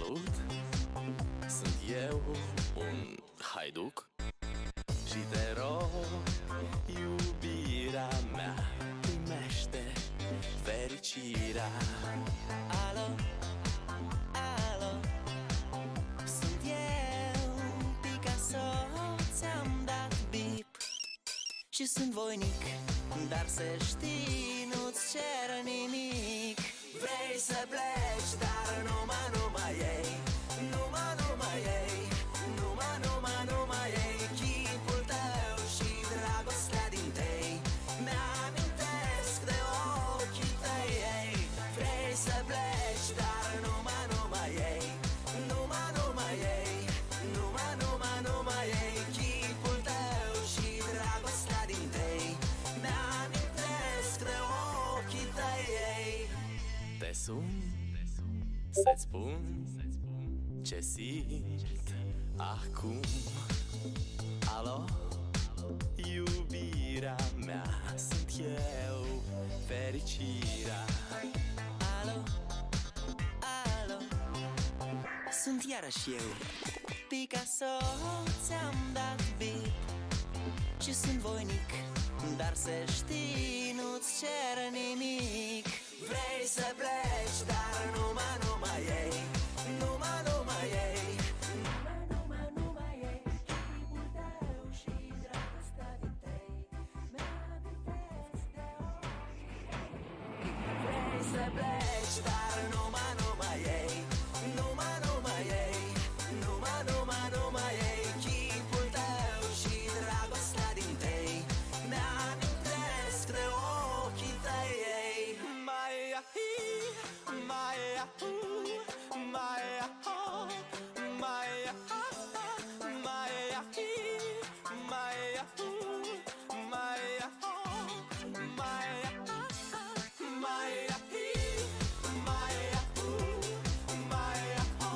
Salut, sunt eu, un haiduc și te rog, iubirea mea, primește fericirea. Alo, alo, sunt eu, Picasso, ți-am dat bip și sunt voinic, dar să știi, nu-ți cer nimic. Vrei să pleci, dar numai ei, numai ei, numai ei, chipul tău și dragostea din tei mi-amintesc de ochii tăi, ei. Vrei să pleci, dar numai ei, numai ei, numai ei, chipul tău și dragostea din tei mi-amintesc de ochii tăi, ei. Te sun să-ți spun ce simt acum. Alo, iubirea mea, sunt eu, fericirea. Alo, alo, sunt iarăși eu, Picasso, ți-am dat bip și sunt voinic, dar să știi, nu-ți cer nimic. Vrei să pleci, dar numai ei, numai ei, numai ei, chipul tău și dragostea din tei mi-amintesc de ochii tăi. Vrei să pleci, dar numai ei, numai ei, numai ei, chipul tău și dragostea din tei mi-amintesc de ochii tăi, ei. Mai ahi, mai ahu, mai aho, mai aha, mai ahi, mai ahu, mai aho, mai aha, mai ahi, mai ahu, mai aho,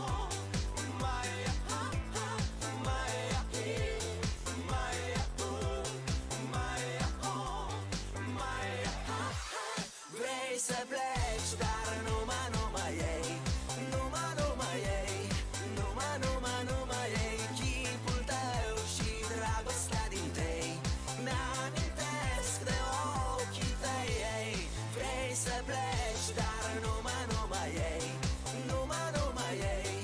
mai aha, mai ahi, mai ahu, mai aho, mai aha. Vrei să pleci, dar numai ei, numai ei, numai ei, chipul tău și dragostea din tei mi-amintesc de ochii tăi, ei. Vrei să pleci, dar numai ei, numai ei,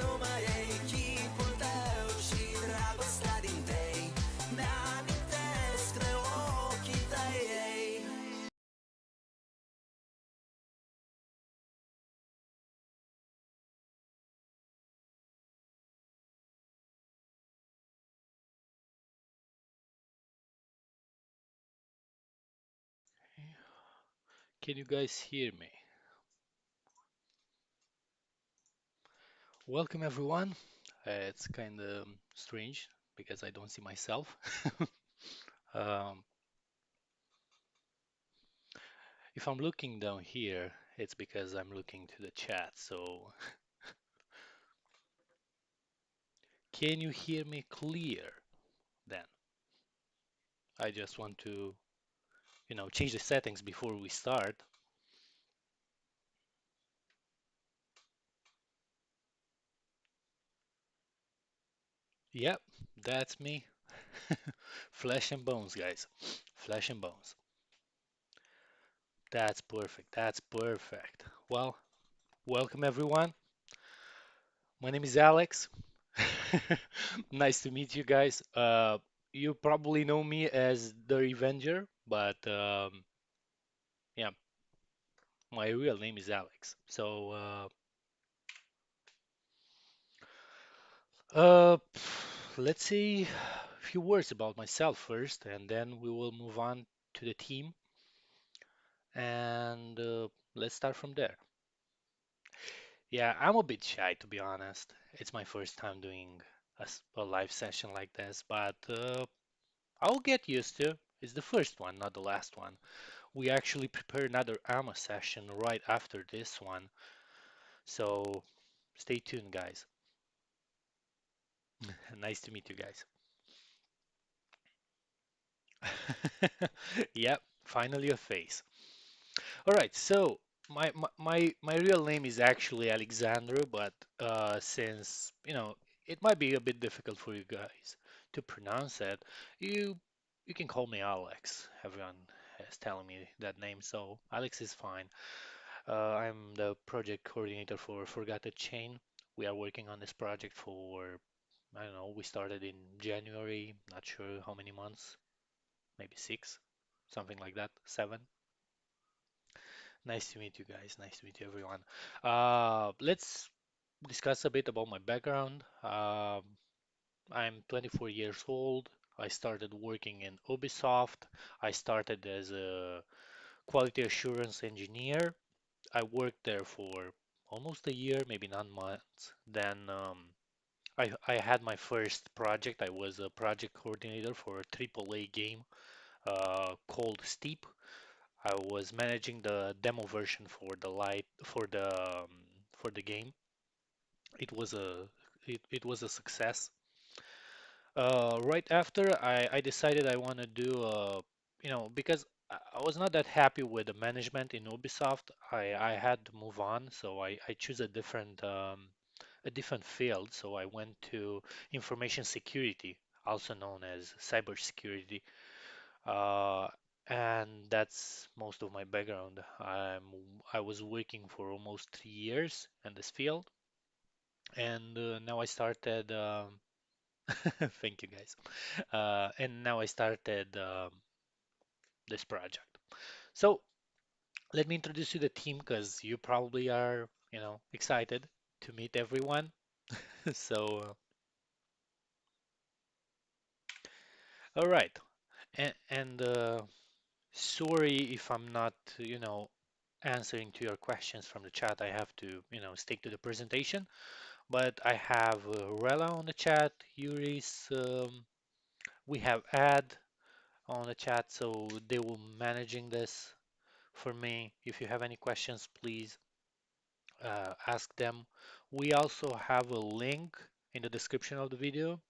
numai ei, chipul tău și dragostea din tei mi-amintesc de ochii tăi, ei. Can you guys hear me? Welcome everyone. It's kind of strange because I don't see myself. um, if I'm looking down here, it's because I'm looking to the chat. So can you hear me clear then? I just want to, change the settings before we start. Yep, that's me. Flesh and bones, guys. Flesh and bones. That's perfect. That's perfect. Well, welcome everyone. My name is Alex. Nice to meet you guys. You probably know me as TheRevenger, but yeah, my real name is Alex. So let's say a few words about myself first, and then we will move on to the team, and let's start from there. Yeah, I'm a bit shy to be honest. It's my first time doing a live session like this, but I'll get used to. It's the first one, not the last one. We actually prepare another AMA session right after this one, so stay tuned, guys. Nice to meet you guys. Yep, finally a face. All right, so my real name is actually Alexandru, but since it might be a bit difficult for you guys to pronounce it, you you can call me Alex. Everyone is telling me that name, so Alex is fine. I'm the project coordinator for ForgottenChain. We are working on this project for, I don't know, we started in January, not sure how many months, maybe six, something like that, seven. Nice to meet you guys. Nice to meet you, everyone. Let's discuss a bit about my background. I'm 24 years old. I started working in Ubisoft. I started as a quality assurance engineer. I worked there for almost a year, maybe 9 months. Then I had my first project. I was a project coordinator for a AAA game called Steep. I was managing the demo version for the light for the game. It was it was a success. Right after I decided I want to do because I was not that happy with the management in Ubisoft. I had to move on, so I choose a different field. So I went to information security, also known as cybersecurity. Uh, and that's most of my background. I was working for almost 3 years in this field, and now I started. Thank you, guys. And now I started this project. So let me introduce you the team because you probably are, excited to meet everyone. So, all right. And sorry if I'm not, answering to your questions from the chat. I have to, stick to the presentation. But I have Rela on the chat, Yuris, we have Ad on the chat, so they will managing this for me. If you have any questions, please ask them. We also have a link in the description of the video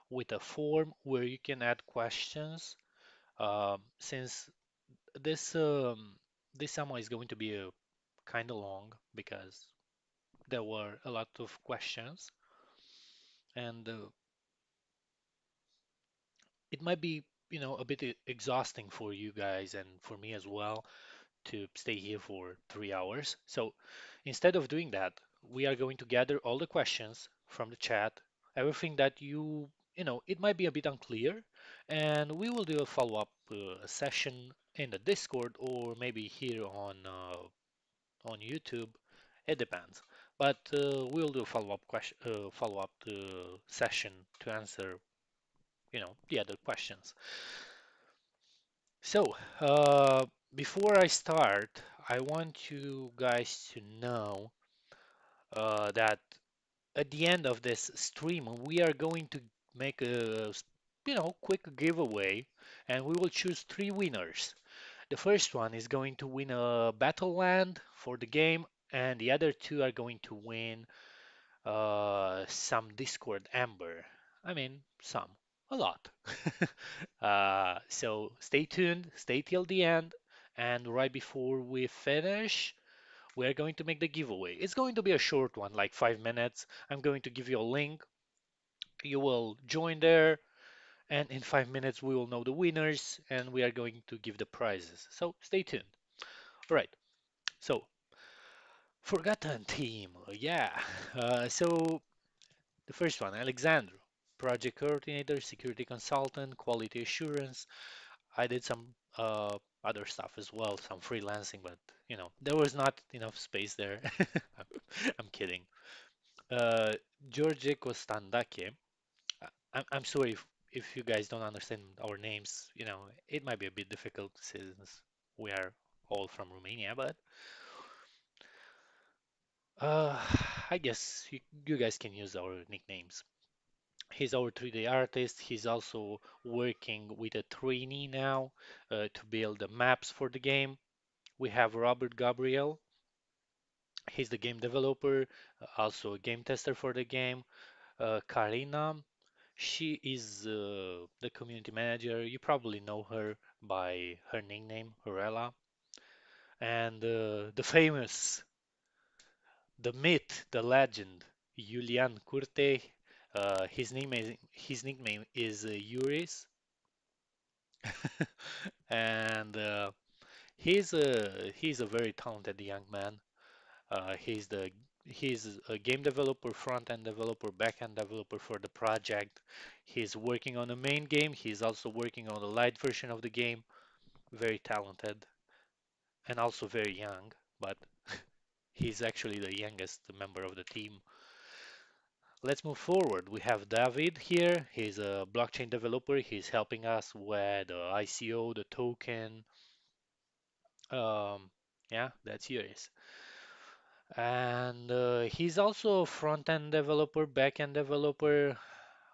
with a form where you can add questions. Since this this summer is going to be kind of long because there were a lot of questions, and it might be, a bit exhausting for you guys and for me as well to stay here for 3 hours. So instead of doing that, we are going to gather all the questions from the chat, everything that it might be a bit unclear, and we will do a follow-up session in the Discord or maybe here on YouTube. It depends. But we'll do a follow-up session to answer, the other questions. So, before I start, I want you guys to know that at the end of this stream, we are going to make quick giveaway, and we will choose three winners. The first one is going to win a battle land for the game, and the other two are going to win some Discord Amber. I mean, some, a lot. So stay tuned, stay till the end, and right before we finish, we're going to make the giveaway. It's going to be a short one, like 5 minutes. I'm going to give you a link. You will join there, and in 5 minutes, we will know the winners, and we are going to give the prizes. So stay tuned. All right. So, Forgotten team. Yeah. So the first one, Alexandru, project coordinator, security consultant, quality assurance. I did some other stuff as well, some freelancing, but there was not enough space there. I'm kidding. Uh, George Kostandake. I'm sorry if you guys don't understand our names. It might be a bit difficult since we are all from Romania, but uh, I guess you guys can use our nicknames. He's our 3D artist. He's also working with a trainee now to build the maps for the game. We have Robert Gabriel. He's the game developer, also a game tester for the game. Karina, she is the community manager. You probably know her by her nickname, Rela. and the famous, the myth, the legend, Julian Curte. His nickname is Uris, and he's a very talented young man. He's a game developer, front-end developer, back-end developer for the project. He's working on the main game. He's also working on the light version of the game. Very talented and also very young, but he's actually the youngest member of the team. Let's move forward. We have David here. He's a blockchain developer. He's helping us with the ICO, the token. Um, yeah, that's yours. And he's also a front-end developer, back-end developer,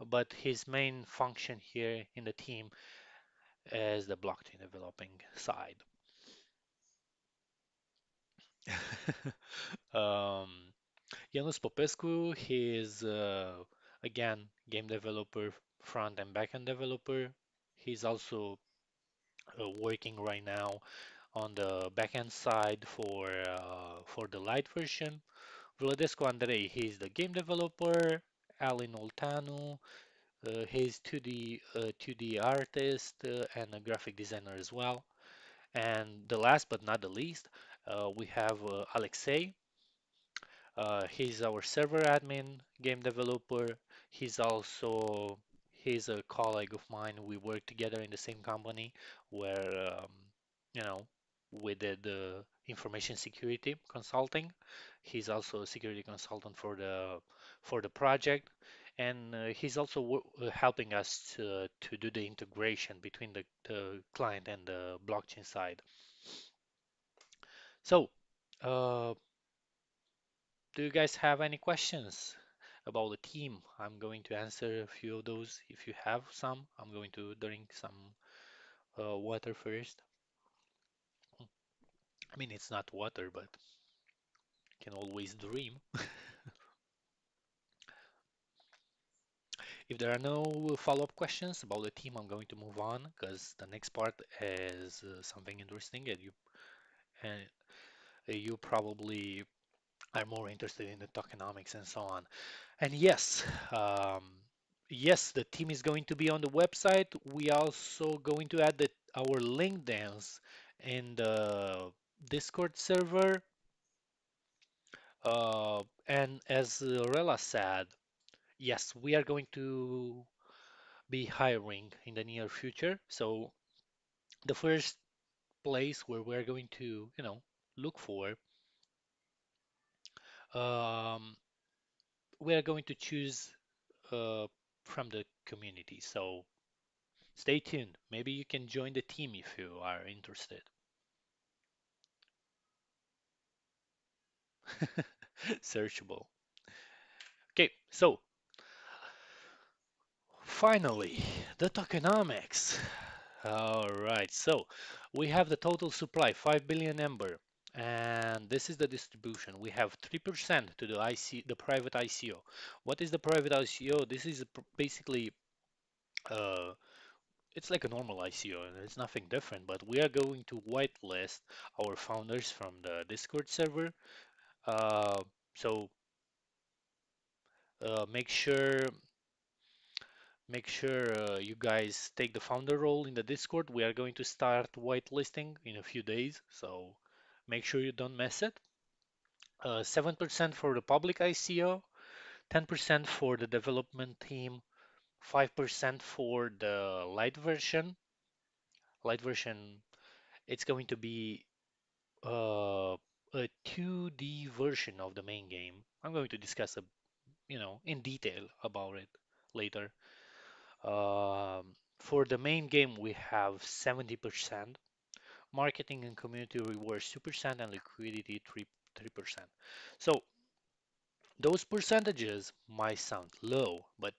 but his main function here in the team is the blockchain developing side. Um, Janus Popescu, he is again game developer, front and back-end developer. He's also working right now on the back-end side for the light version. Vladescu Andrei, he's the game developer. Alin Oltanu, he's 2D artist and a graphic designer as well. And the last but not the least, we have Alexei. He's our server admin, game developer. He's also he's a colleague of mine. We work together in the same company where you know we did information security consulting. He's also a security consultant for the project, and he's also helping us to do the integration between the client and the blockchain side. So, uh, do you guys have any questions about the team? I'm going to answer a few of those. If you have some, I'm going to drink some water first. I mean, it's not water, but you can always dream. If there are no follow-up questions about the team, I'm going to move on because the next part is something interesting, and you probably are more interested in the tokenomics and so on. And yes, um, yes, the team is going to be on the website. We also going to add our link dance in the Discord server. And as Rela said, yes, we are going to be hiring in the near future. So the first place where we're going to, look for, um, we are going to choose from the community. So stay tuned. Maybe you can join the team if you are interested. Searchable. Okay, so finally, the tokenomics. All right, so we have the total supply, 5 billion Ember, and this is the distribution. We have 3% to the private ICO. What is the private ICO? This is basically uh, it's like a normal ICO, and it's nothing different, but we are going to whitelist our founders from the Discord server. Uh, so uh, make sure make sure you guys take the founder role in the Discord. We are going to start whitelisting in a few days, so make sure you don't miss it. 7% for the public ICO, 10% for the development team, 5% for the light version. Light version, it's going to be a 2D version of the main game. I'm going to discuss in detail about it later. For the main game, we have 70%, marketing and community rewards 2%, and liquidity 3%. So those percentages might sound low, but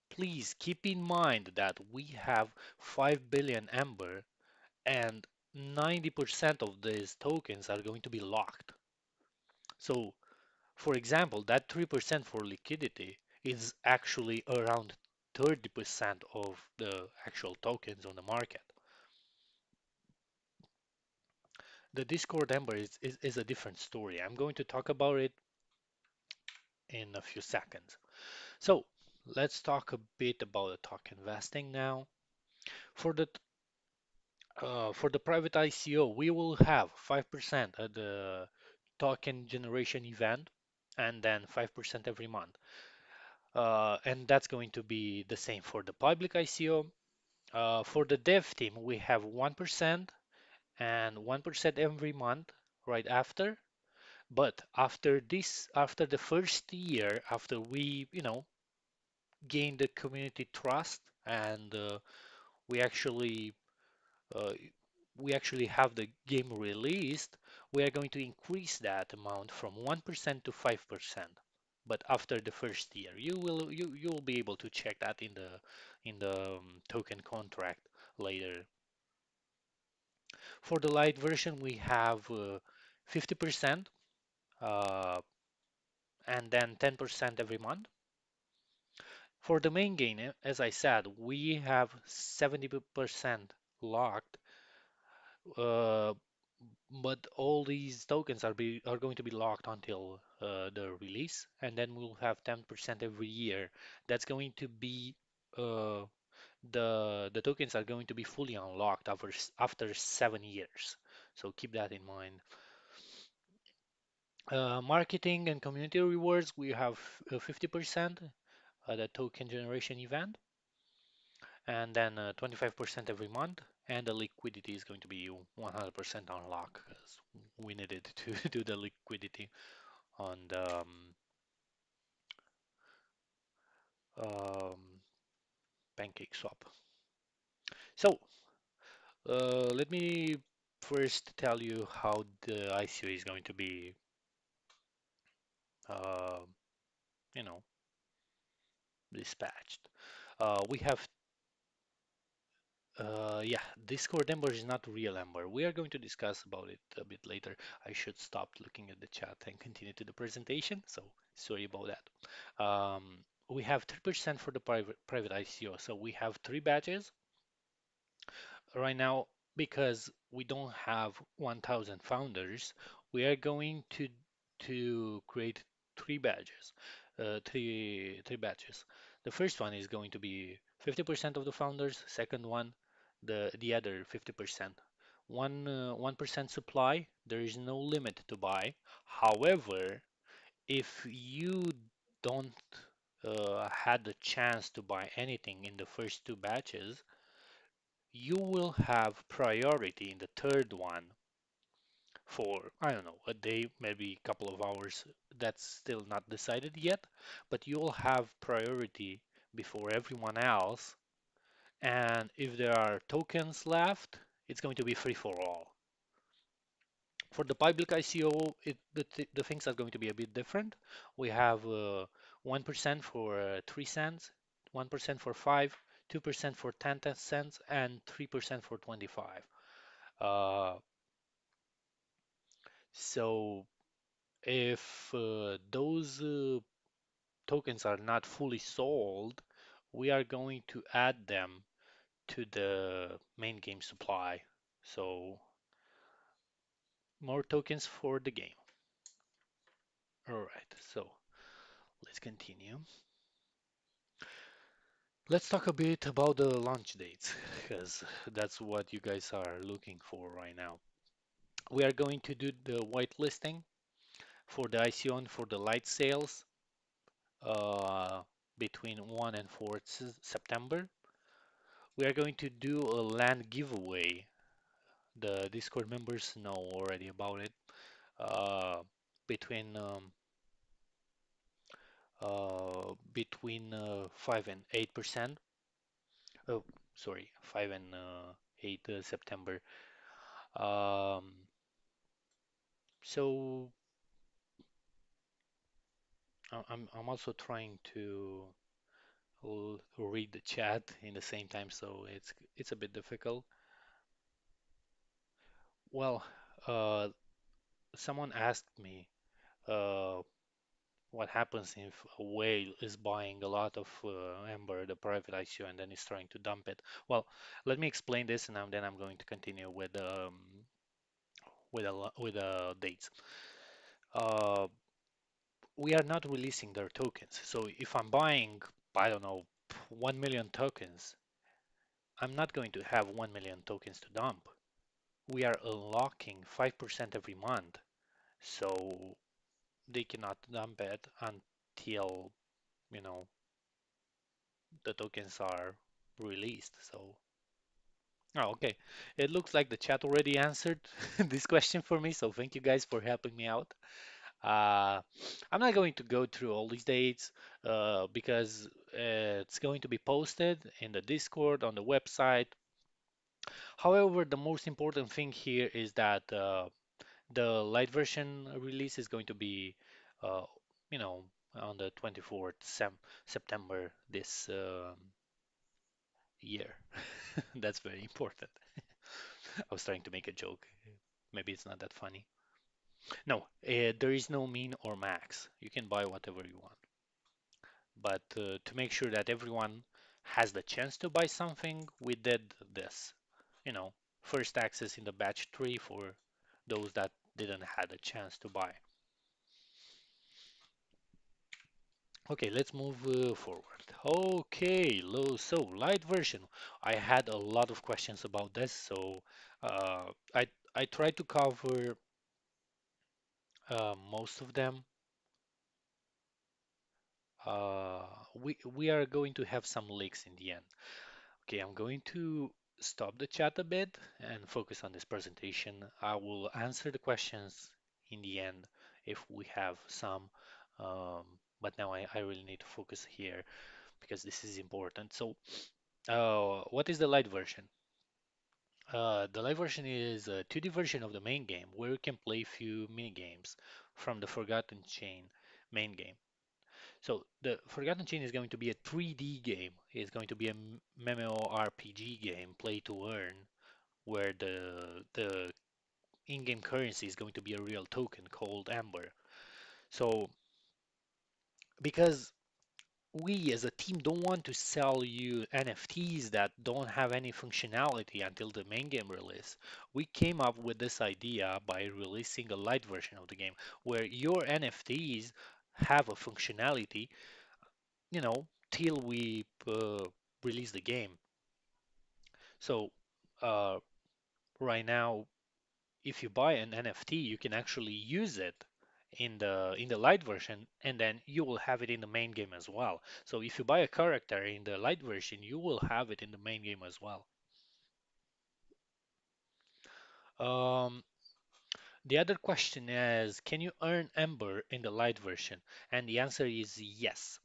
please keep in mind that we have 5 billion Ember and 90% of these tokens are going to be locked. So, for example, that 3% for liquidity is actually around 30% of the actual tokens on the market. The Discord Ember is a different story. I'm going to talk about it in a few seconds. So let's talk a bit about the token vesting now. For the for the private ICO, we will have 5% at the token generation event, and then 5% every month. And that's going to be the same for the public ICO. For the dev team, we have 1% and 1% every month right after. But after this, after the first year, after we, gain the community trust and we actually uh, we actually have the game released, we are going to increase that amount from 1% to 5%. But after the first year, you'll be able to check that in the token contract later. For the light version, we have 50% uh, and then 10% every month. For the main game, as I said, we have 70% locked, uh, but all these tokens are going to be locked until the release, and then we'll have 10% every year. That's going to be uh, the tokens are going to be fully unlocked after 7 years. So keep that in mind. Marketing and community rewards, we have 50% at the token generation event, and then 25% every month. And the liquidity is going to be 100% unlock because we needed to do the liquidity on the um, pancake swap. So let me first tell you how the ICO is going to be, uh, you know, dispatched. We have yeah, Discord Ember is not real Ember. We are going to discuss about it a bit later. I should stop looking at the chat and continue to the presentation, so sorry about that. We have 3% for the private ICO, so we have 3 badges right now. Because we don't have 1,000 founders, we are going to create 3 badges, three badges. The first one is going to be 50% of the founders. Second one, the other 50%. 1% supply. There is no limit to buy. However, if you don't had the chance to buy anything in the first 2 batches, you will have priority in the third one for, I don't know, a day, maybe a couple of hours. That's still not decided yet, but you'll have priority before everyone else. And if there are tokens left, it's going to be free for all. For the public ICO, the things are going to be a bit different. We have 1% for 3 cents, 1% for 5, 2% for 10 cents, and 3% for 25. Uh, so if those tokens are not fully sold, we are going to add them to the main game supply. So more tokens for the game. All right, so let's continue. Let's talk a bit about the launch dates, because that's what you guys are looking for right now. We are going to do the whitelisting for the ICO and for the light sales uh, between 1 and 4 September. We are going to do a land giveaway. The Discord members know already about it. Uh, between 5 and 8%. Oh, sorry, 5 and 8 September. Um, so I'm also trying to read the chat in the same time, so it's a bit difficult. Well, uh, someone asked me uh, what happens if a whale is buying a lot of Ember, the private ICO, and then is trying to dump it. Well, let me explain this, and then I'm going to continue with dates. Uh, we are not releasing their tokens. So if I'm buying, I don't know, 1 million tokens, I'm not going to have 1 million tokens to dump. We are unlocking 5% every month. So they cannot dump it until, you know, the tokens are released. So, oh, okay. It looks like the chat already answered this question for me. So thank you guys for helping me out. Uh, I'm not going to go through all these dates because it's going to be posted in the Discord, on the website. However, the most important thing here is that the light version release is going to be, uh, you know, on the 24th September this year. That's very important. I was trying to make a joke. Maybe it's not that funny. No, there is no min or max. You can buy whatever you want. But to make sure that everyone has the chance to buy something, we did this. You know, first access in the batch 3 for those that didn't had a chance to buy. Okay, let's move forward. Okay, so light version. I had a lot of questions about this, so uh, I I tried to cover most of them. We are going to have some leaks in the end. Okay, I'm going to stop the chat a bit and focus on this presentation. I will answer the questions in the end if we have some, um, but now I really need to focus here because this is important. So, what is the light version? The light version is a 2D version of the main game where you can play few mini games from the Forgotten Chain main game. So the Forgotten Chain is going to be a 3D game. It's going to be a MMORPG game, play to earn, where the in-game currency is going to be a real token called Amber. So because we as a team don't want to sell you NFTs that don't have any functionality until the main game release, we came up with this idea by releasing a light version of the game where your NFTs have a functionality, till we release the game. So uh, right now, if you buy an NFT, you can actually use it in the light version, and then you will have it in the main game as well. So if you buy a character in the light version, you will have it in the main game as well. Um, the other question is, can you earn Ember in the light version? And the answer is yes.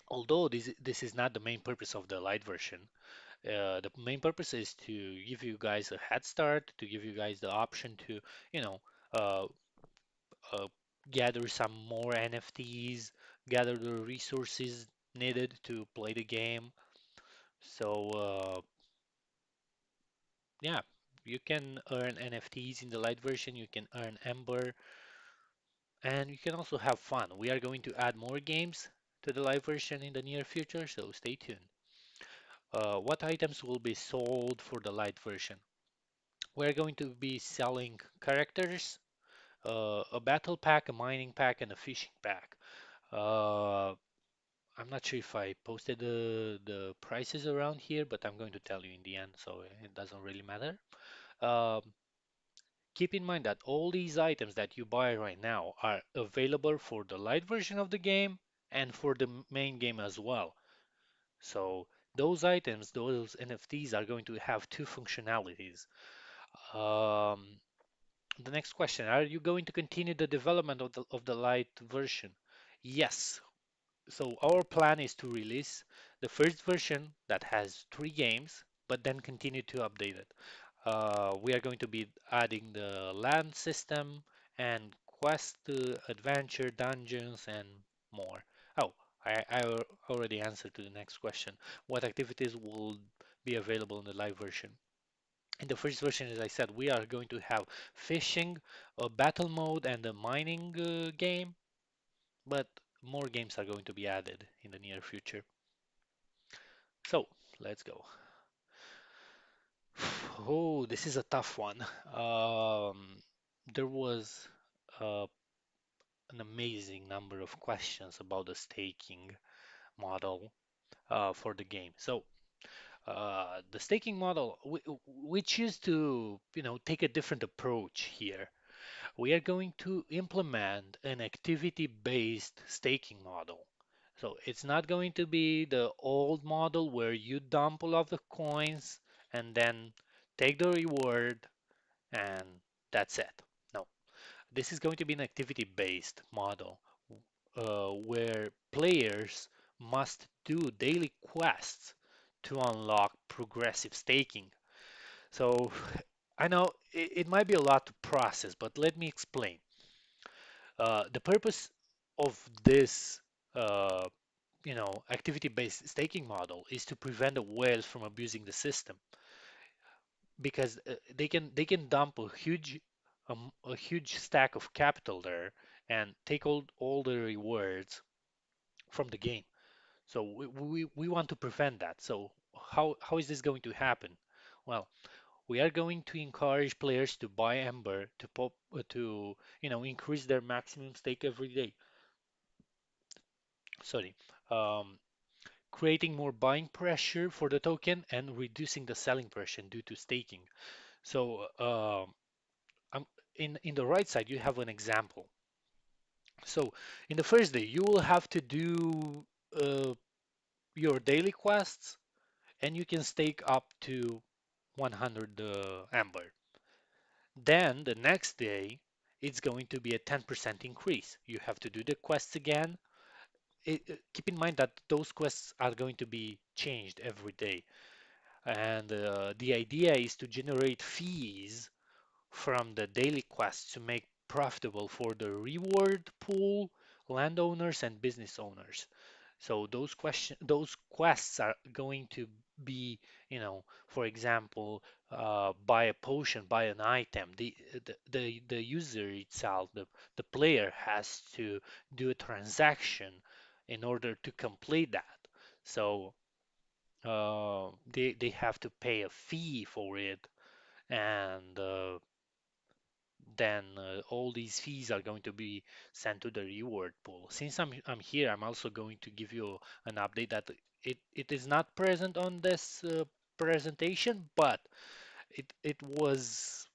Although this is not the main purpose of the light version, the main purpose is to give you guys a head start, to give you guys the option to, you know, uh, uh, gather some more NFTs, gather the resources needed to play the game. So, yeah, you can earn NFTs in the light version, you can earn Ember, and you can also have fun. We are going to add more games to the live version in the near future, so stay tuned. What items will be sold for the light version? We're going to be selling characters, a battle pack, a mining pack, and a fishing pack. Uh, I'm not sure if I posted the prices around here, but I'm going to tell you in the end, so it doesn't really matter. Um, Keep in mind that all these items that you buy right now are available for the light version of the game and for the main game as well. So those items, those NFTs are going to have two functionalities. Um, the next question, are you going to continue the development of the light version? Yes. So our plan is to release the first version that has 3 games, but then continue to update it. We are going to be adding the land system and quest, adventure, dungeons, and more. Oh, I already answered to the next question. What activities will be available in the live version? In the first version, as I said, we are going to have fishing, a battle mode, and a mining game, but more games are going to be added in the near future. So let's go. Oh, this is a tough one. there was uh, an amazing number of questions about the staking model for the game. So the staking model, we choose to, take a different approach here. We are going to implement an activity-based staking model. So it's not going to be the old model where you dump all of the coins and then take the reward and that's it. No, this is going to be an activity-based model where players must do daily quests to unlock progressive staking. So I know it might be a lot to process, but let me explain. The purpose of this, uh, activity-based staking model is to prevent the whales from abusing the system because they can dump a huge stack of capital there and take all the rewards from the game. So we want to prevent that. So how is this going to happen? Well, we are going to encourage players to buy Ember to increase their maximum stake every day. Sorry. Um, Creating more buying pressure for the token and reducing the selling pressure due to staking. So in the right side, you have an example. So in the first day, you will have to do your daily quests, and you can stake up to 100 Amber. Then the next day, it's going to be a 10% increase. You have to do the quests again. Keep in mind that those quests are going to be changed every day. And the idea is to generate fees from the daily quests to make profitable for the reward pool, landowners, and business owners. So those quests are going to be, for example, buy a potion, buy an item. The user itself, the player has to do a transaction in order to complete that. So they have to pay a fee for it, and then all these fees are going to be sent to the reward pool. Since I'm here, I'm also going to give you an update that it is not present on this presentation, but it was.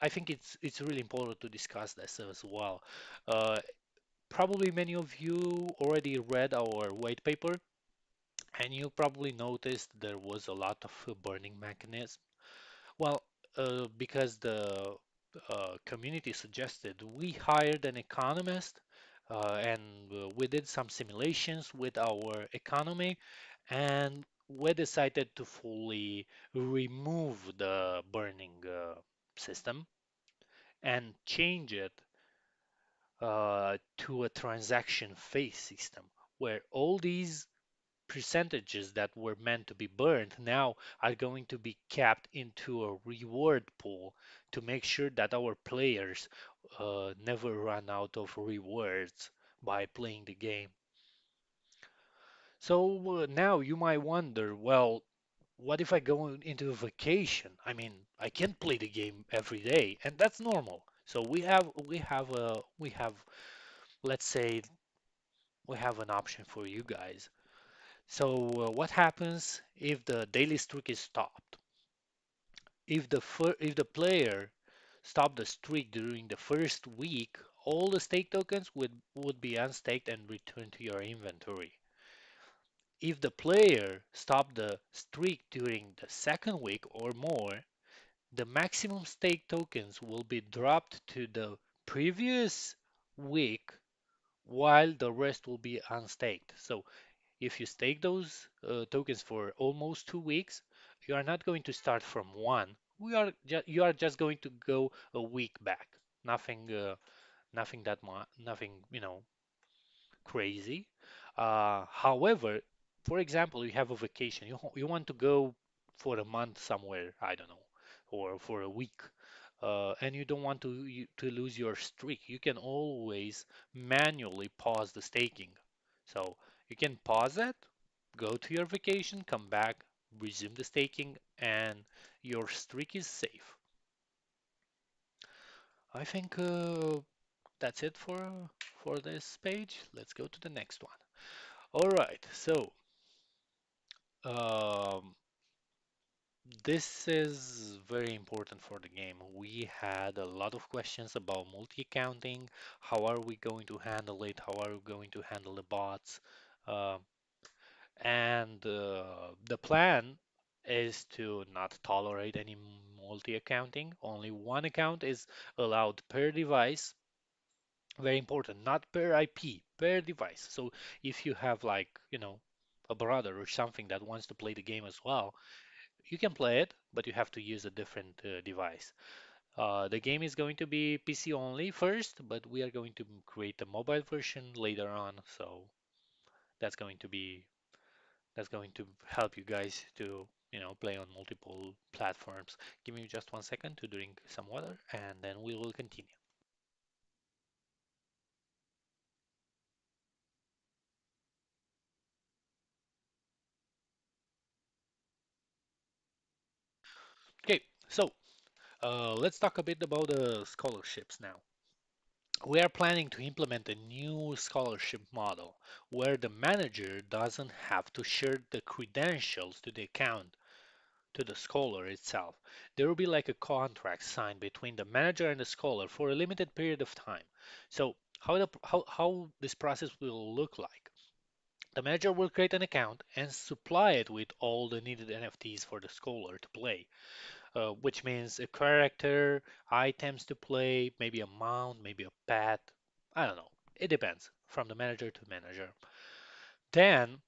I think it's really important to discuss this as well. Uh, Probably many of you already read our white paper, and you probably noticed there was a lot of burning mechanisms. Well, because the community suggested, we hired an economist and we did some simulations with our economy, and we decided to fully remove the burning system and change it to a transaction phase system where all these percentages that were meant to be burned now are going to be capped into a reward pool to make sure that our players never run out of rewards by playing the game. So now you might wonder, well, what if I go into a vacation? I mean, I can't play the game every day, and that's normal. So we have let's say we have an option for you guys. So what happens if the daily streak is stopped? If the player stopped the streak during the first week, all the stake tokens would be unstaked and returned to your inventory. If the player stopped the streak during the second week or more, the maximum stake tokens will be dropped to the previous week while the rest will be unstaked. So if you stake those tokens for almost 2 weeks, you are not going to start from one. You are just going to go a week back. Nothing, nothing, crazy. However, for example, you have a vacation. You want to go for a month somewhere, I don't know, or for a week, and you don't want to lose your streak. You can always manually pause the staking. So you can pause it, go to your vacation, come back, resume the staking, and your streak is safe. I think that's it for this page. Let's go to the next one. All right, so um, this is very important for the game. We had a lot of questions about multi-accounting. How are we going to handle it? How are we going to handle the bots? Uh, and the plan is to not tolerate any multi-accounting. Only one account is allowed per device. Very important, not per IP, per device. So if you have like, a brother or something that wants to play the game as well, you can play it, but you have to use a different device. The game is going to be PC only first, but we are going to create a mobile version later on. So that's going to be that's going to help you guys to, play on multiple platforms. Give me just 1 second to drink some water, and then we will continue. Okay, so let's talk a bit about the scholarships now. We are planning to implement a new scholarship model where the manager doesn't have to share the credentials to the account to the scholar itself. There will be like a contract signed between the manager and the scholar for a limited period of time. So how this process will look like? The manager will create an account and supply it with all the needed NFTs for the scholar to play, which means a character, items to play, maybe a mount, maybe a pet. I don't know. It depends from the manager to manager. Then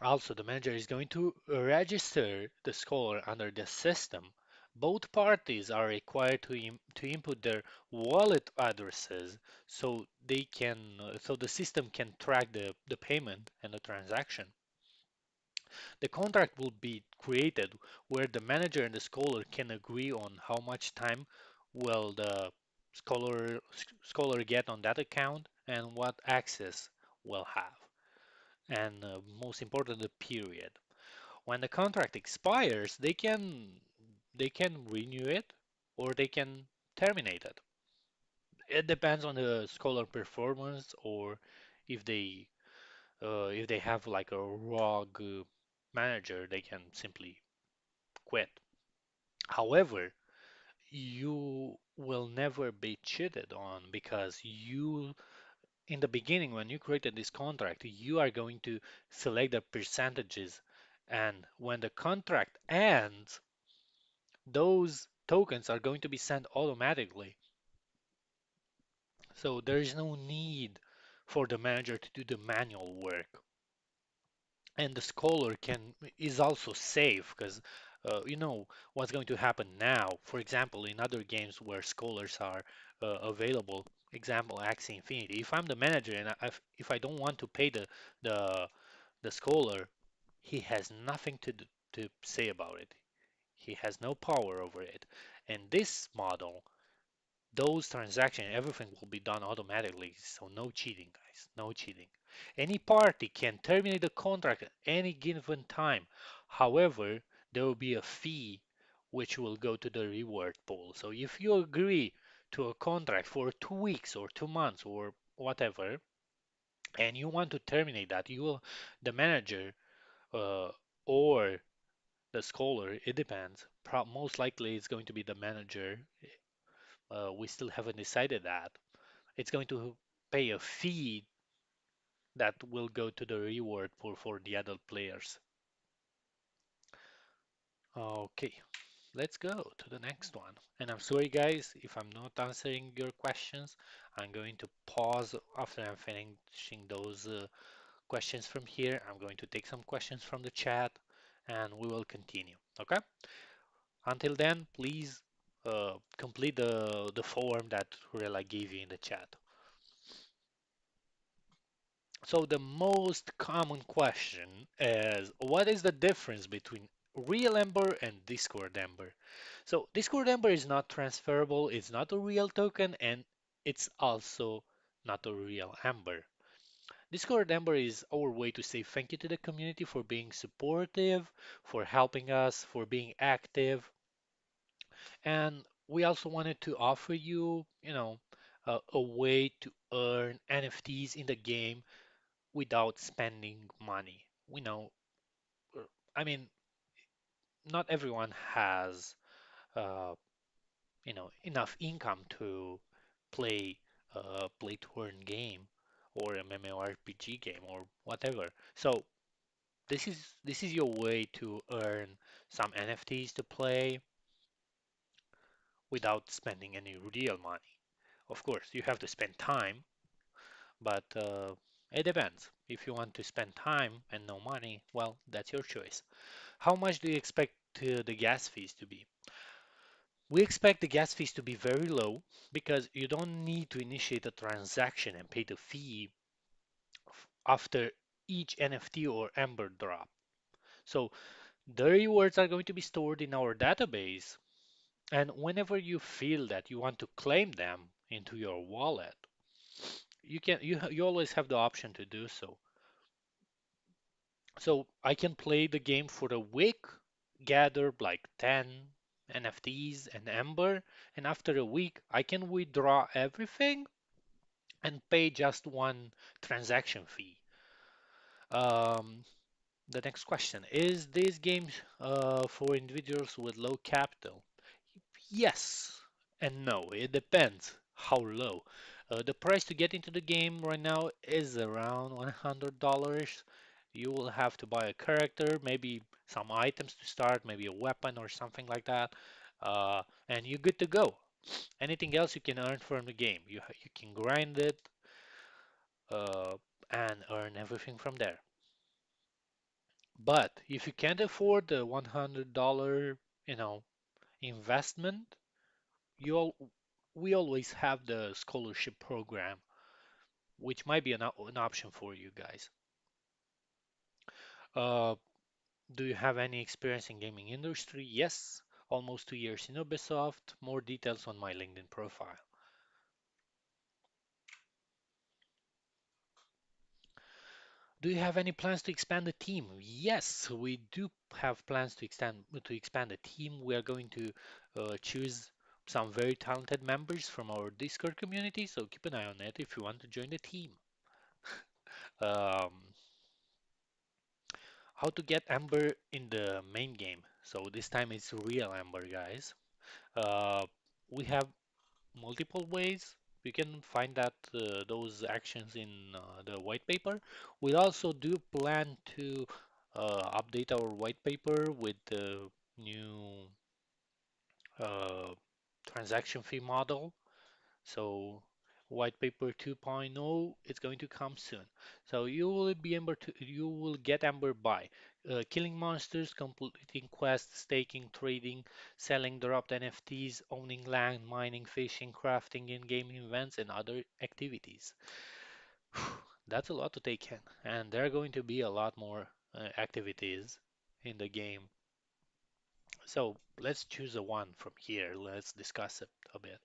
also, the manager is going to register the scholar under the system. Both parties are required to input their wallet addresses so the system can track the payment and the transaction. The contract will be created where the manager and the scholar can agree on how much time will the scholar get on that account and what access will have. And most important, the period. When the contract expires, they can renew it or they can terminate it. It depends on the scholar performance or if they have like a rogue manager, they can simply quit. However, you will never be cheated on because in the beginning, when you created this contract, you are going to select the percentages, and when the contract ends, those tokens are going to be sent automatically. So there is no need for the manager to do the manual work. And the scholar can is also safe because you know what's going to happen now. For example, in other games where scholars are available, example Axie Infinity. If I'm the manager and if I don't want to pay the the scholar, he has nothing to say about it. He has no power over it. And this model, those transactions, everything will be done automatically. So no cheating, guys. No cheating. Any party can terminate the contract at any given time. However, there will be a fee which will go to the reward pool. So if you agree to a contract for 2 weeks or 2 months or whatever, and you want to terminate that, the manager uh, or the scholar, it depends. Most likely it's going to be the manager. We still haven't decided that. It's going to pay a fee that will go to the reward pool for the adult players. Okay, let's go to the next one. And I'm sorry, guys, if I'm not answering your questions. I'm going to pause after I'm finishing those questions from here. I'm going to take some questions from the chat and we will continue. Okay? Until then, please complete the form that Rela gave you in the chat. So the most common question is, what is the difference between real Ember and Discord Ember? So Discord Ember is not transferable, it's not a real token, and it's also not a real Ember. Discord Ember is our way to say thank you to the community for being supportive, for helping us, for being active, and we also wanted to offer you, a way to earn NFTs in the game without spending money. Uh, I mean, not everyone has, uh, enough income to play a play to earn game or a MMORPG game or whatever. So this is your way to earn some NFTs to play without spending any real money. Of course, you have to spend time, but it depends. If you want to spend time and no money, well, that's your choice. How much do you expect the gas fees to be? We expect the gas fees to be very low because you don't need to initiate a transaction and pay the fee after each NFT or Ember drop. So the rewards are going to be stored in our database, and whenever you feel that you want to claim them into your wallet, you always have the option to do so. So I can play the game for a week, gather like 10 NFTs and Ember, and after a week I can withdraw everything and pay just one transaction fee. Um, the next question, is this game for individuals with low capital? Yes and no. It depends how low. The price to get into the game right now is around $100. You will have to buy a character, maybe some items to start, maybe a weapon or something like that, and you're good to go. Anything else you can earn from the game. You can grind it uh, and earn everything from there. But if you can't afford the $100, investment, you all, we always have the scholarship program, which might be an option for you guys. Uh, do you have any experience in gaming industry? Yes, almost 2 years in Ubisoft. More details on my LinkedIn profile. Do you have any plans to expand the team? Yes, we do have plans to expand the team. We are going to choose some very talented members from our Discord community, so keep an eye on it if you want to join the team. Um, how to get Ember in the main game? So this time it's real Ember, guys. Uh, we have multiple ways. You can find that those actions in the white paper. We also do plan to update our white paper with the new uh, transaction fee model. So white paper 2.0 is going to come soon. So you will get Ember by killing monsters, completing quests, staking, trading, selling dropped NFTs, owning land, mining, fishing, crafting, in-game events, and other activities. That's a lot to take in, and there are going to be a lot more activities in the game. So let's choose a one from here. Let's discuss it a bit.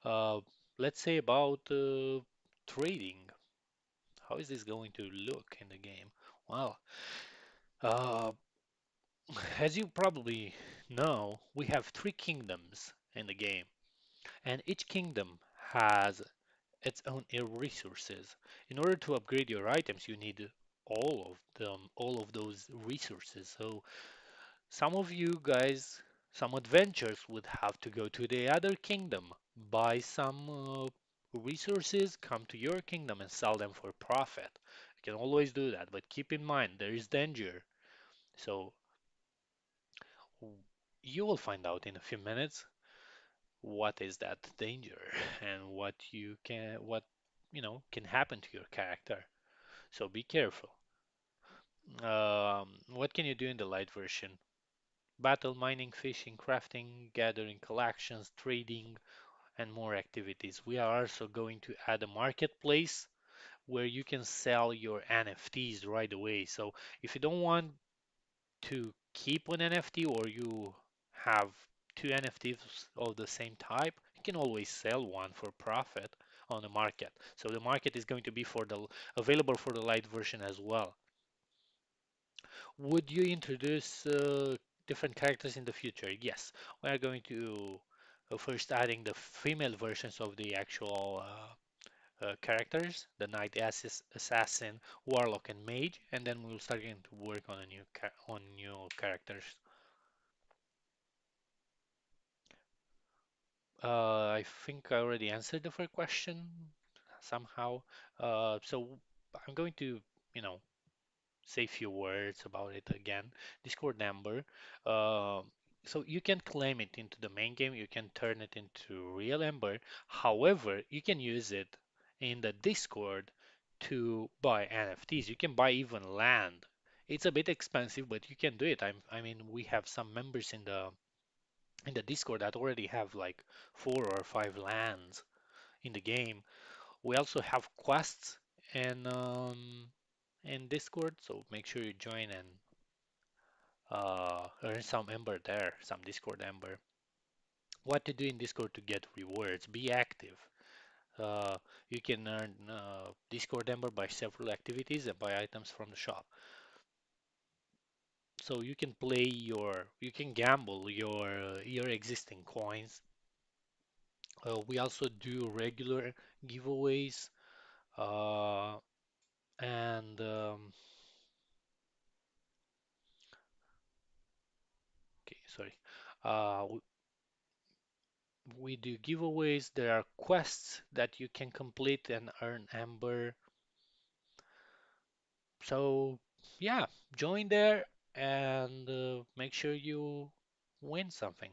Uh, let's say about trading. How is this going to look in the game? Well, uh, as you probably know, we have three kingdoms in the game, and each kingdom has its own resources. In order to upgrade your items, you need all of them, all of those resources. So some of you guys, some adventurers would have to go to the other kingdom, buy some resources, come to your kingdom and sell them for profit. You can always do that, but keep in mind there is danger. So you will find out in a few minutes what is that danger and what can happen to your character. So be careful. What can you do in the light version? Battle, mining, fishing, crafting, gathering collections, trading, and more activities. We are also going to add a marketplace where you can sell your NFTs right away. So if you don't want to keep one NFT or you have two NFTs of the same type, you can always sell one for profit on the market. So the market is going to be available for the light version as well. Would you introduce different characters in the future? Yes, we are going to first adding the female versions of the actual characters, the knight, assassin, warlock, and mage, and then we'll start getting to work on a on new characters. I think I already answered the first question somehow. So I'm going to, you know, say a few words about it again. Discord number. Uh, so you can claim it into the main game. You can turn it into real Ember. However, you can use it in the Discord to buy NFTs. You can buy even land. It's a bit expensive, but you can do it. I mean, we have some members in the Discord that already have like 4 or 5 lands in the game. We also have quests in Discord, so make sure you join and earn some Ember there, some Discord Ember. What to do in Discord to get rewards? Be active. Uh, you can earn Discord Ember by several activities and buy items from the shop. So you can gamble your existing coins. We also do regular giveaways. Uh, and Okay, sorry. Uh, we do giveaways. There are quests that you can complete and earn Amber. So, yeah, join there and make sure you win something.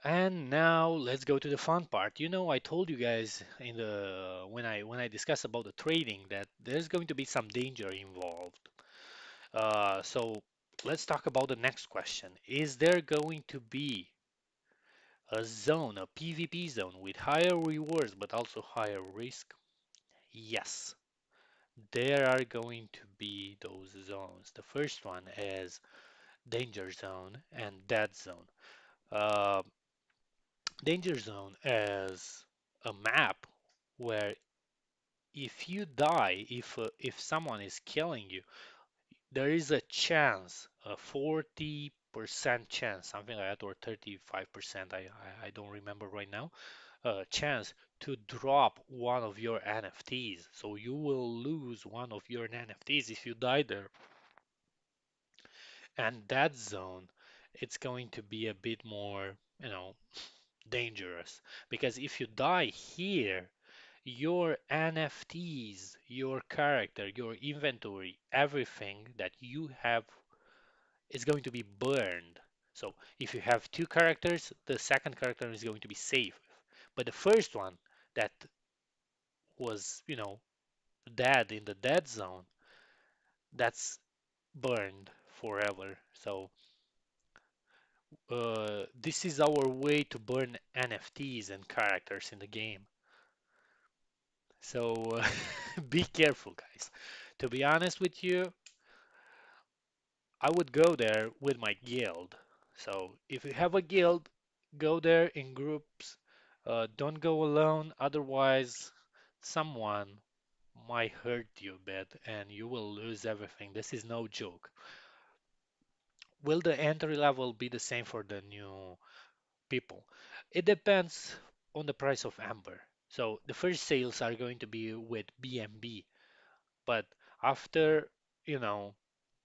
And now let's go to the fun part. You know, I told you guys in the when I discussed about the trading that there's going to be some danger involved. So let's talk about the next question. Is there going to be a zone, a PvP zone with higher rewards but also higher risk? Yes, there are going to be those zones. The first one is Danger Zone and Dead Zone. Uh, Danger Zone is a map where if you die, if someone is killing you, there is a chance, a 40% chance, something like that, or 35%, I don't remember right now, chance to drop one of your NFTs. So you will lose one of your NFTs if you die there. And that zone, it's going to be a bit more, you know, dangerous because if you die here, your NFTs, your character, your inventory, everything that you have is going to be burned. So if you have two characters, the second character is going to be safe. But the first one that was, dead in the dead zone, that's burned forever. So this is our way to burn NFTs and characters in the game. So be careful, guys. To be honest with you, I would go there with my guild. So if you have a guild, go there in groups. Don't go alone, otherwise someone might hurt you a bit and you will lose everything. This is no joke. Will the entry level be the same for the new people? It depends on the price of Amber. So the first sales are going to be with BNB, but after, you know,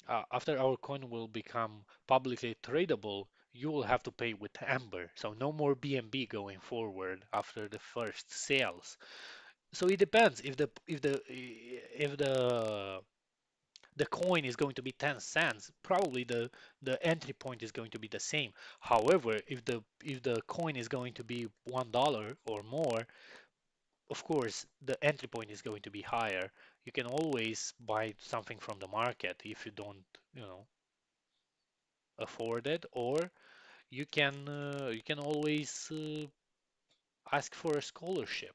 after our coin will become publicly tradable, you will have to pay with Amber. So no more BNB going forward after the first sales. So it depends if the coin is going to be 10 cents, probably the entry point is going to be the same. However, if the coin is going to be $1 or more, of course the entry point is going to be higher. You can always buy something from the market if you don't, you know, afford it, or you can always ask for a scholarship.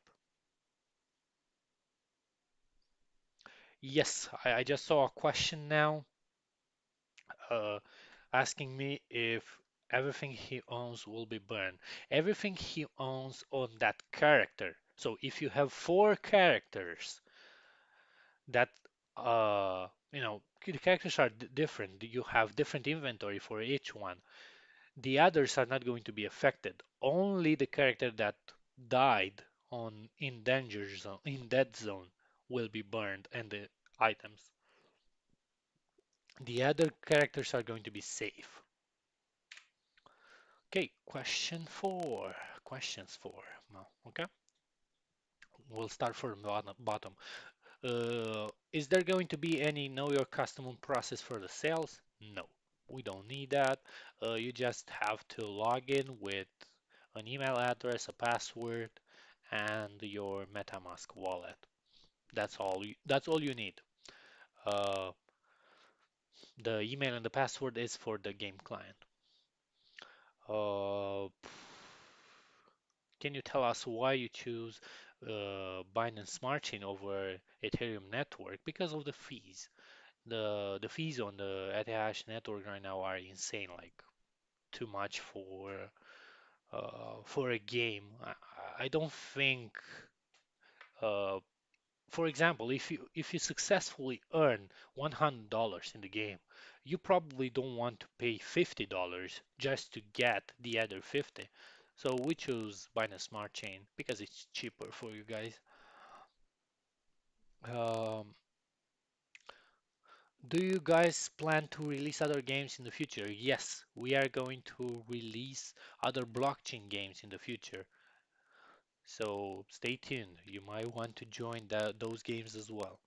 Yes, I just saw a question now. Uh, Asking me if everything he owns will be burned. Everything he owns on that character. So if you have 4 characters that the characters are different. You have different inventory for each one. The others are not going to be affected. Only the character that died on in danger zone, in dead zone, will be burned, and the items. The other characters are going to be safe. Okay, question four. Questions four. Okay, we'll start from the bottom. Is there going to be any know your customer process for the sales? No, we don't need that. You just have to log in with an email address, a password, and your MetaMask wallet. That's all you need. Uh, the email and the password is for the game client. Uh, can you tell us why you choose Binance Smart Chain over Ethereum network? Because of the fees. The fees on the ETH network right now are insane, like too much for a game. I don't think uh, for example, if you successfully earn $100 in the game, you probably don't want to pay $50 just to get the other 50. So we choose Binance Smart Chain because it's cheaper for you guys. Um, do you guys plan to release other games in the future? Yes, we are going to release other blockchain games in the future. So stay tuned. You might want to join those games as well.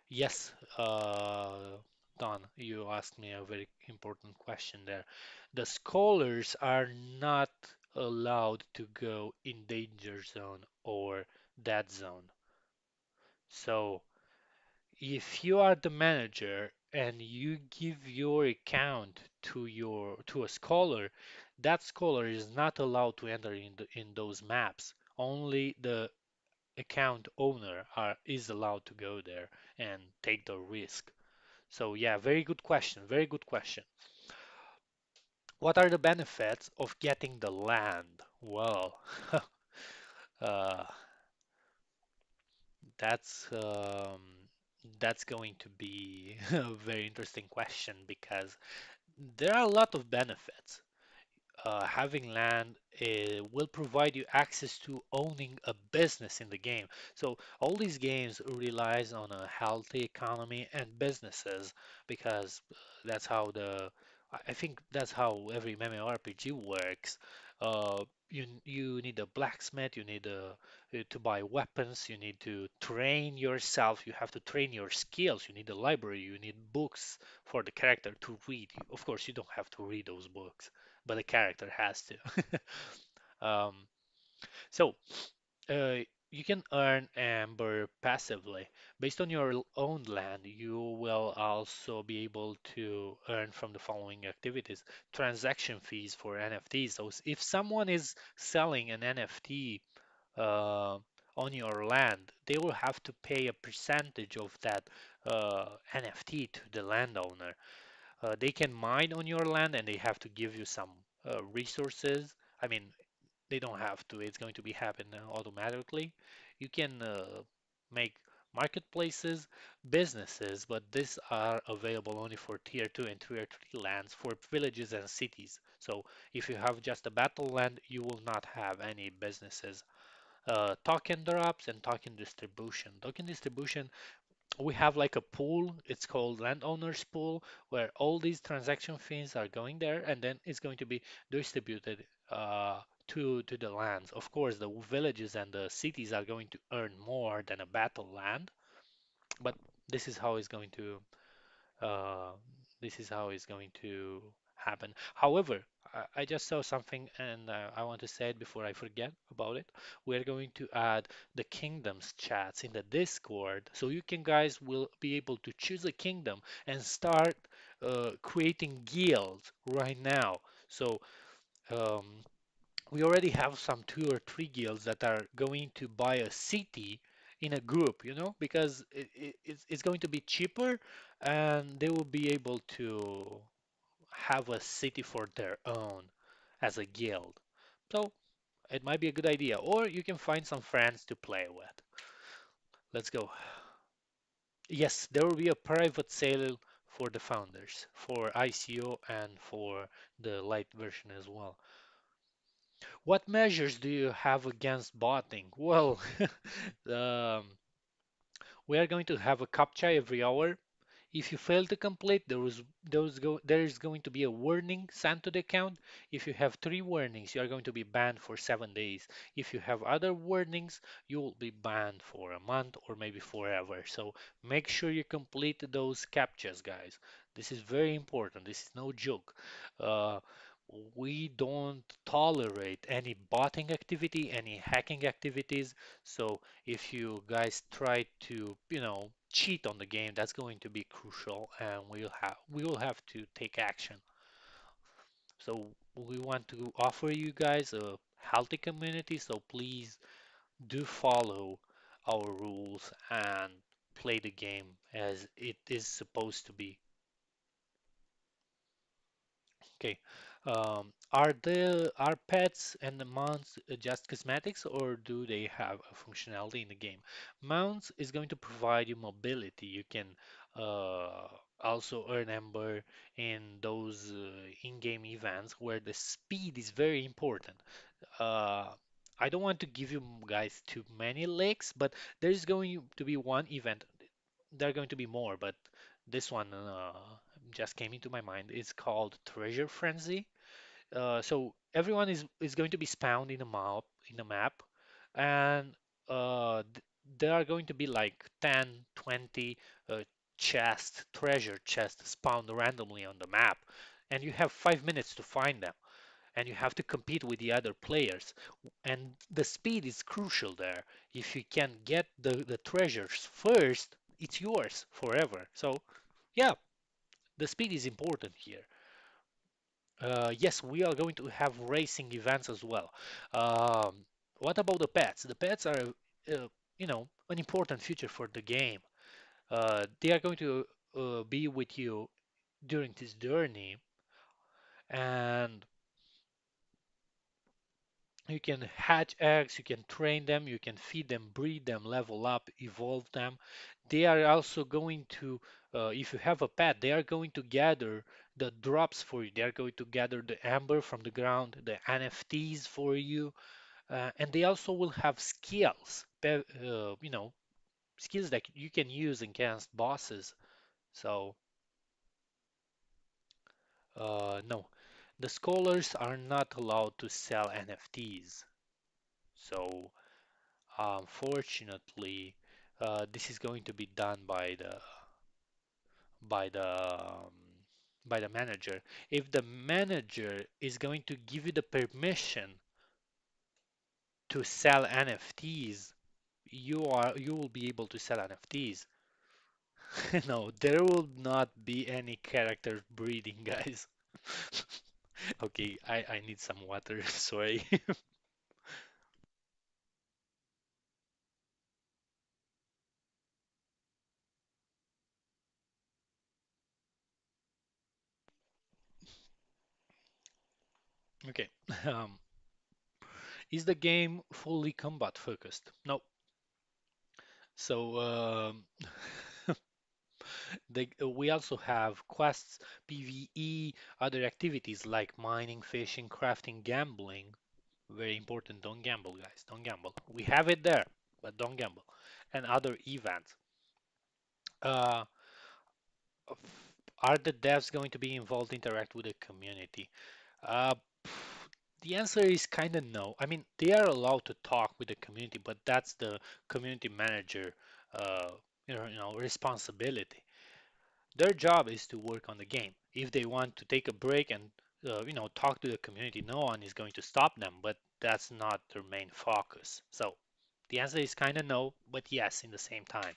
Yes, Don, you asked me a very important question there. The scholars are not allowed to go in danger zone or dead zone. So if you are the manager and you give your account to a scholar, that scholar is not allowed to enter in those maps. Only the account owner is allowed to go there and take the risk. So yeah, very good question. Very good question. What are the benefits of getting the land? Well, uh, that's that's going to be a very interesting question because there are a lot of benefits. Having land will provide you access to owning a business in the game. So all these games relies on a healthy economy and businesses because that's how I think that's how every MMORPG works. You need a blacksmith, you need to buy weapons, you need to train yourself, you have to train your skills, you need a library, you need books for the character to read. Of course, you don't have to read those books but the character has to. Um, so you can earn Amber passively. Based on your own land, you will also be able to earn from the following activities. Transaction fees for NFTs. So if someone is selling an NFT uh, on your land, they will have to pay a percentage of that NFT to the landowner. They can mine on your land and they have to give you some resources. I mean, they don't have to, it's going to be happen automatically. You can make marketplaces, businesses, but these are available only for tier 2 and tier 3 lands for villages and cities. So if you have just a battle land, you will not have any businesses. Token drops and token distribution. Token distribution we have like a pool, it's called landowners pool, where all these transaction fees are going there and then it's going to be distributed to the lands. Of course, the villages and the cities are going to earn more than a battle land, but this is how it's going to uh, this is how it's going to happen. However, I just saw something and I want to say it before I forget about it. We're going to add the kingdoms chats in the Discord, so you can guys will be able to choose a kingdom and start creating guilds right now. So um, we already have some 2 or 3 guilds that are going to buy a city in a group, because it's going to be cheaper and they will be able to have a city for their own as a guild. So it might be a good idea, or you can find some friends to play with. Let's go. Yes, there will be a private sale for the founders, for ICO and for the light version as well. What measures do you have against botting? Well, um, we are going to have a captcha every hour. If you fail to complete, there is going to be a warning sent to the account. If you have three warnings, you are going to be banned for 7 days. If you have other warnings, you will be banned for a month or maybe forever. So make sure you complete those captchas, guys. This is very important. This is no joke. Uh, we don't tolerate any botting activity, any hacking activities. So if you guys try to, cheat on the game, that's going to be crucial, and we will have to take action. So we want to offer you guys a healthy community, so please do follow our rules and play the game as it is supposed to be. Okay. Are pets and the mounts just cosmetics, or do they have a functionality in the game? Mounts is going to provide you mobility. You can uh, also earn Ember in those in-game events where the speed is very important. Uh, I don't want to give you guys too many links, but there's going to be one event. There are going to be more, but this one just came into my mind. It's called Treasure Frenzy. So everyone is going to be spawned in a map, and th there are going to be like 10, 20 treasure chests spawned randomly on the map, and you have 5 minutes to find them, and you have to compete with the other players. And the speed is crucial there. If you can get the treasures first, it's yours forever. So yeah, the speed is important here. Yes, we are going to have racing events as well. What about the pets? The pets are, an important feature for the game. They are going to be with you during this journey, and you can hatch eggs, you can train them, you can feed them, breed them, level up, evolve them. They are also going to, if you have a pet, they are going to gather the drops for you. They are going to gather the amber from the ground, the NFTs for you, and they also will have skills, skills that you can use against bosses. So, no, the scholars are not allowed to sell NFTs. So, unfortunately, this is going to be done by the um, by the manager. If the manager is going to give you the permission to sell NFTs, you will be able to sell NFTs. No, there will not be any character breeding, guys. Okay, I need some water, sorry. Okay. Um, is the game fully combat focused? No. So we also have quests, PvE, other activities like mining, fishing, crafting, gambling. Very important. Don't gamble, guys. Don't gamble. We have it there, but don't gamble. And other events. Uh, are the devs going to be involved, interact with the community? Uh, the answer is kind of no. I mean, they are allowed to talk with the community, but that's the community manager, uh, responsibility. Their job is to work on the game. If they want to take a break and talk to the community, no one is going to stop them, but that's not their main focus. So the answer is kind of no, but yes in the same time.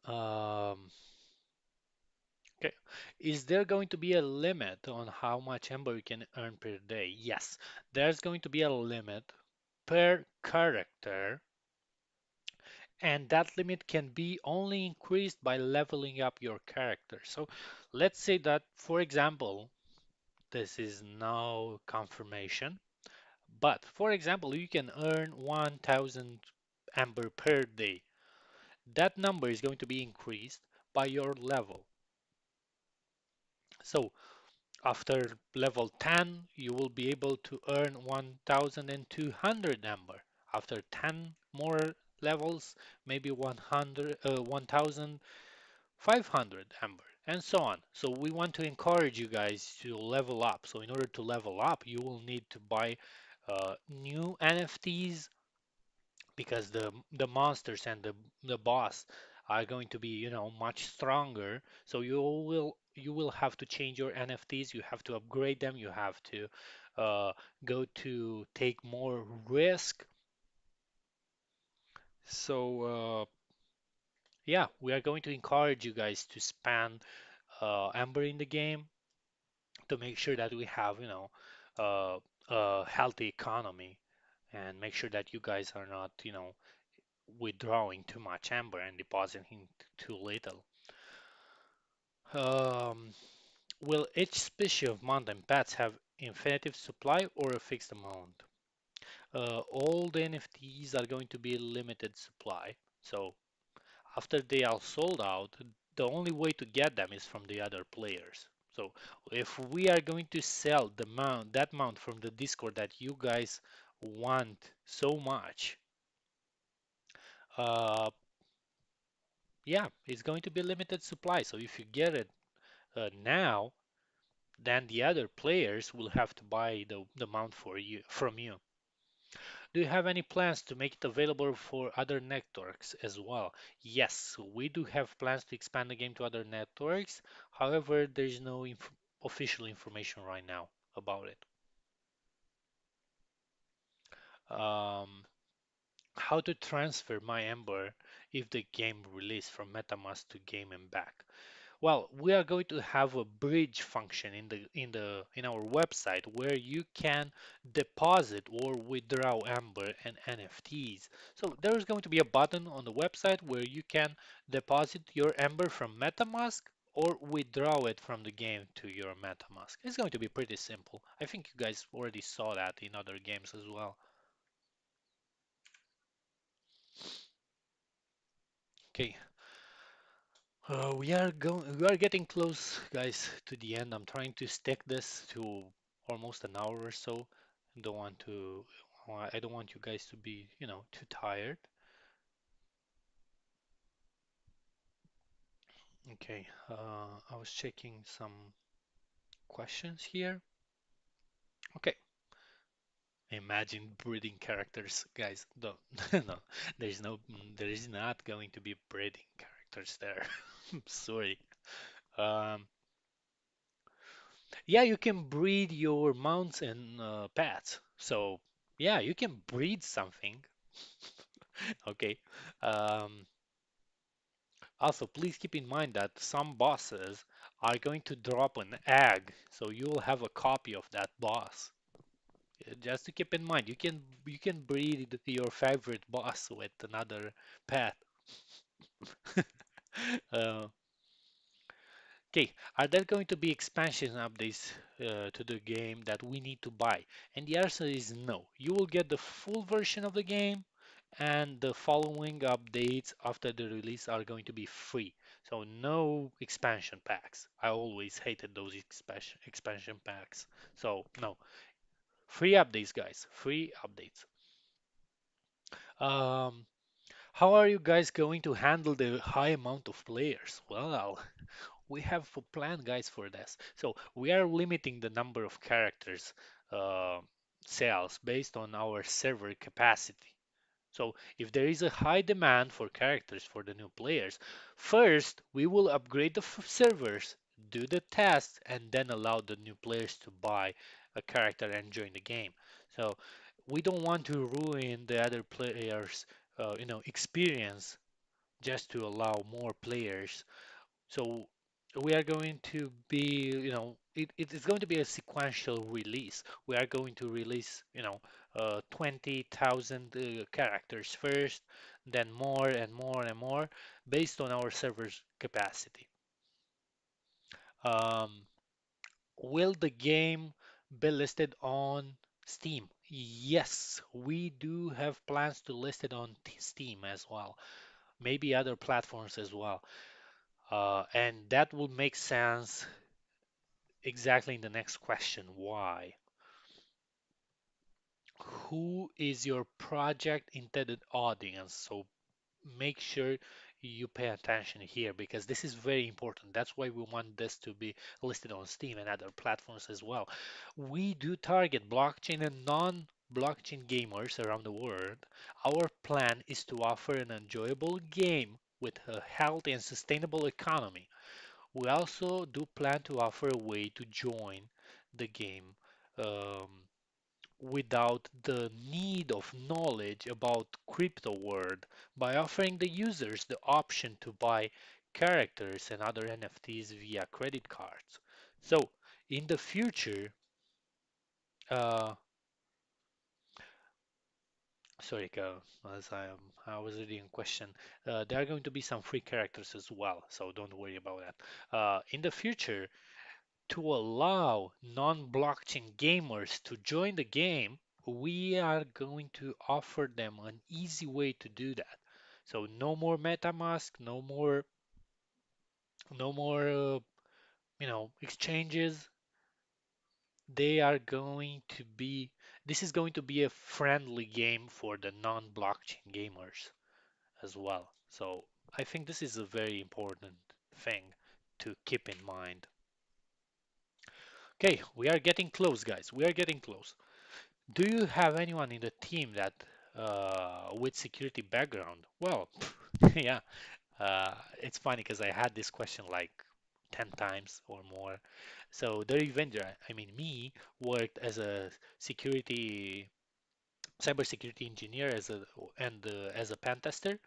Um, okay. Is there going to be a limit on how much Ember you can earn per day? Yes, there's going to be a limit per character, and that limit can be only increased by leveling up your character. So let's say that, for example, this is no confirmation, But for example, you can earn 1000 amber per day. That number is going to be increased by your level. So after level 10, you will be able to earn 1200 amber. After 10 more levels, maybe 1500 amber, and so on. So we want to encourage you guys to level up. So in order to level up, you will need to buy new NFTs because the monsters and the boss are going to be, much stronger. So you will have to change your NFTs. You have to upgrade them. You have to go to take more risk. So yeah, we are going to encourage you guys to spend Amber in the game to make sure that we have, a healthy economy and make sure that you guys are not, withdrawing too much Amber and depositing too little. Um, will each species of mountain pets have infinitive supply or a fixed amount? All the NFTs are going to be limited supply. So after they are sold out, the only way to get them is from the other players. So if we are going to sell that mount from the Discord that you guys want so much, uh, yeah, it's going to be limited supply. So if you get it now, then the other players will have to buy the mount for you from you. Do you have any plans to make it available for other networks as well? Yes, we do have plans to expand the game to other networks. However, there's no official information right now about it. Um, how to transfer my Ember if the game release from MetaMask to game and back? Well, we are going to have a bridge function in our website where you can deposit or withdraw Amber and NFTs. So there is going to be a button on the website where you can deposit your Amber from MetaMask or withdraw it from the game to your MetaMask. It's going to be pretty simple. I think you guys already saw that in other games as well. Okay, we are getting close, guys, to the end. I'm trying to stick this to almost an hour or so. Don't want to I don't want you guys to be, too tired. Okay, I was checking some questions here. Okay, imagine breeding characters, guys. No, no, there is not going to be breeding characters there. I'm sorry. Um, Yeah, you can breed your mounts and pets. So yeah, you can breed something. Okay. Um, Also, please keep in mind that some bosses are going to drop an egg, so you'll have a copy of that boss. Just to keep in mind, you can breed your favorite boss with another pet. Uh, Okay, are there going to be expansion updates to the game that we need to buy? And the answer is no. You will get the full version of the game, and the following updates after the release are going to be free. So no expansion packs. I always hated those expansion packs. So no, free updates, guys. Free updates. Um, how are you guys going to handle the high amount of players? Well, we have a plan, guys, for this. So we are limiting the number of characters uh, sales based on our server capacity. So if there is a high demand for characters for the new players, first we will upgrade the servers, do the tests, and then allow the new players to buy a character and join the game. So we don't want to ruin the other players' experience just to allow more players. So we are going to be, it is going to be a sequential release. We are going to release, 20,000 characters first, then more and more and more based on our server's capacity. Um, will the game be listed on Steam? Yes, we do have plans to list it on Steam as well, maybe other platforms as well. And that will make sense exactly in the next question. Why? Who is your project intended audience? So make sure you pay attention here because this is very important. That's why we want this to be listed on Steam and other platforms as well. We do target blockchain and non-blockchain gamers around the world. Our plan is to offer an enjoyable game with a healthy and sustainable economy. We also do plan to offer a way to join the game um, without the need of knowledge about crypto world by offering the users the option to buy characters and other NFTs via credit cards. So in the future, uh, sorry, as I was reading a question, there are going to be some free characters as well, so don't worry about that. In the future, to allow non-blockchain gamers to join the game, we are going to offer them an easy way to do that. So no more MetaMask, no more exchanges. They are going to be, this is going to be a friendly game for the non-blockchain gamers as well. So I think this is a very important thing to keep in mind. Okay, we are getting close, guys. We are getting close. Do you have anyone in the team that with security background? Well, yeah, it's funny because I had this question like 10 times or more. So TheRevenger, I mean me, worked as a security cybersecurity engineer as a pen tester,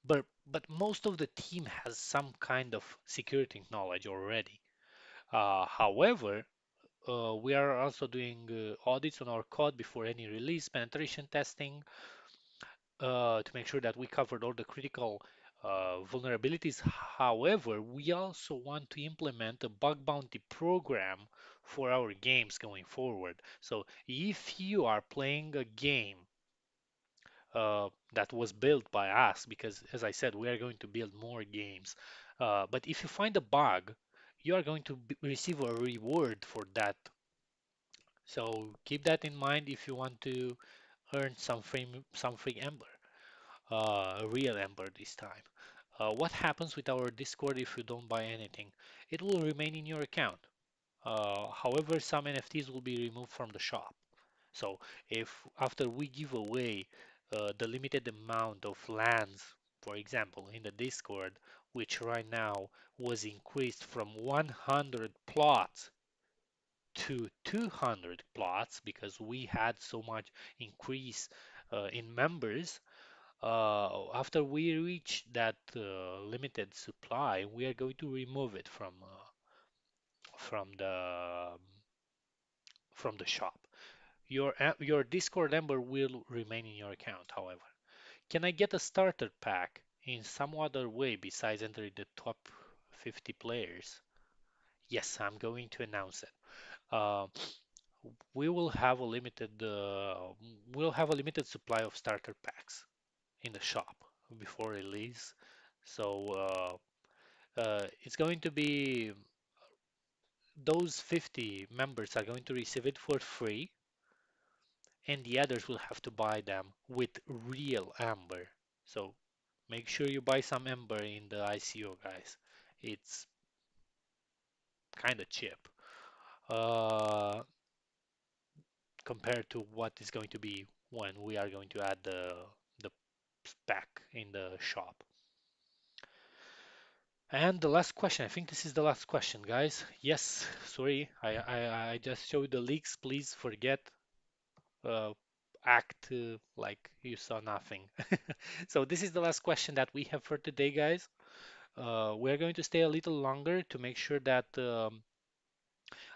but most of the team has some kind of security knowledge already. However, we are also doing audits on our code before any release, penetration testing, to make sure that we covered all the critical vulnerabilities. However, we also want to implement a bug bounty program for our games going forward. So if you are playing a game that was built by us, because as I said, we are going to build more games, but if you find a bug, you are going to receive a reward for that. So keep that in mind if you want to earn some free ember, real ember this time. What happens with our Discord if you don't buy anything? It will remain in your account. However, some NFTs will be removed from the shop. So if after we give away the limited amount of lands, for example, in the Discord, which right now was increased from 100 plots to 200 plots because we had so much increase in members. After we reach that limited supply, we are going to remove it from the shop. Your Discord member will remain in your account, however. Can I get a starter pack in some other way besides entering the top 50 players? Yes, I'm going to announce it. Uh, we will have a limited supply of starter packs in the shop before release. So it's going to be those 50 members are going to receive it for free, and the others will have to buy them with real amber. So make sure you buy some ember in the ICO, guys. It's kind of cheap uh, compared to what is going to be when we are going to add the spec in the shop. And the last question, I think this is the last question, guys. Yes, sorry, I just showed the leaks. Please forget, uh, act like you saw nothing. So this is the last question that we have for today, guys. We're going to stay a little longer to make sure that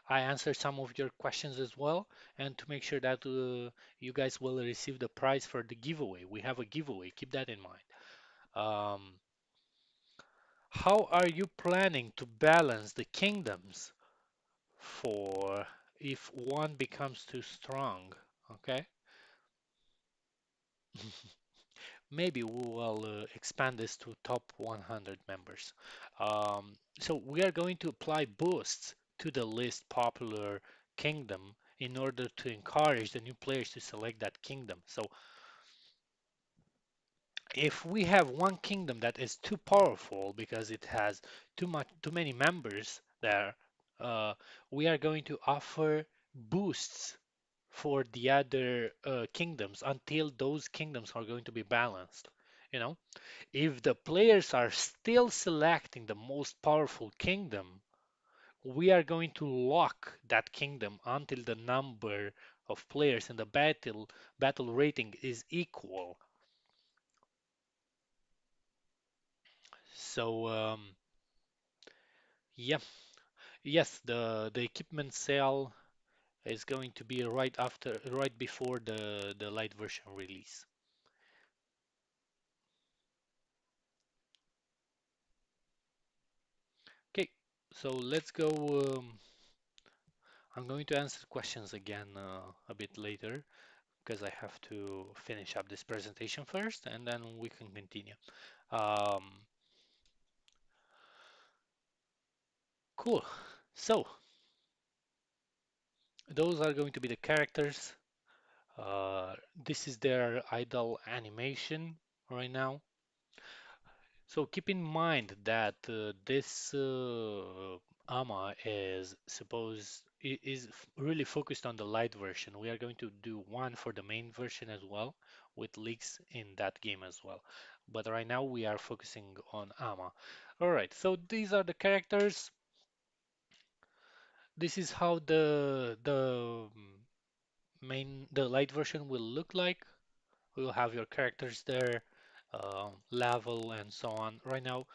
I answer some of your questions as well, and to make sure that you guys will receive the prize for the giveaway. We have a giveaway, keep that in mind. Um, how are you planning to balance the kingdoms for if one becomes too strong? Okay. Maybe we will expand this to top 100 members. So we are going to apply boosts to the list popular kingdom in order to encourage the new players to select that kingdom. So if we have one kingdom that is too powerful because it has too many members there, uh, we are going to offer boosts for the other kingdoms until those kingdoms are going to be balanced. You know, if the players are still selecting the most powerful kingdom, we are going to lock that kingdom until the number of players in the battle rating is equal. So yeah, yes, the equipment sale is going to be right before the light version release. Okay, so let's go. I'm going to answer questions again a bit later because I have to finish up this presentation first, and then we can continue. Um, cool. So those are going to be the characters. This is their idle animation right now. So keep in mind that this AMA is really focused on the light version. We are going to do one for the main version as well, with leaks in that game as well. But right now we are focusing on AMA. All right, so these are the characters. This is how the light version will look like. We'll have your characters there, level and so on. Right now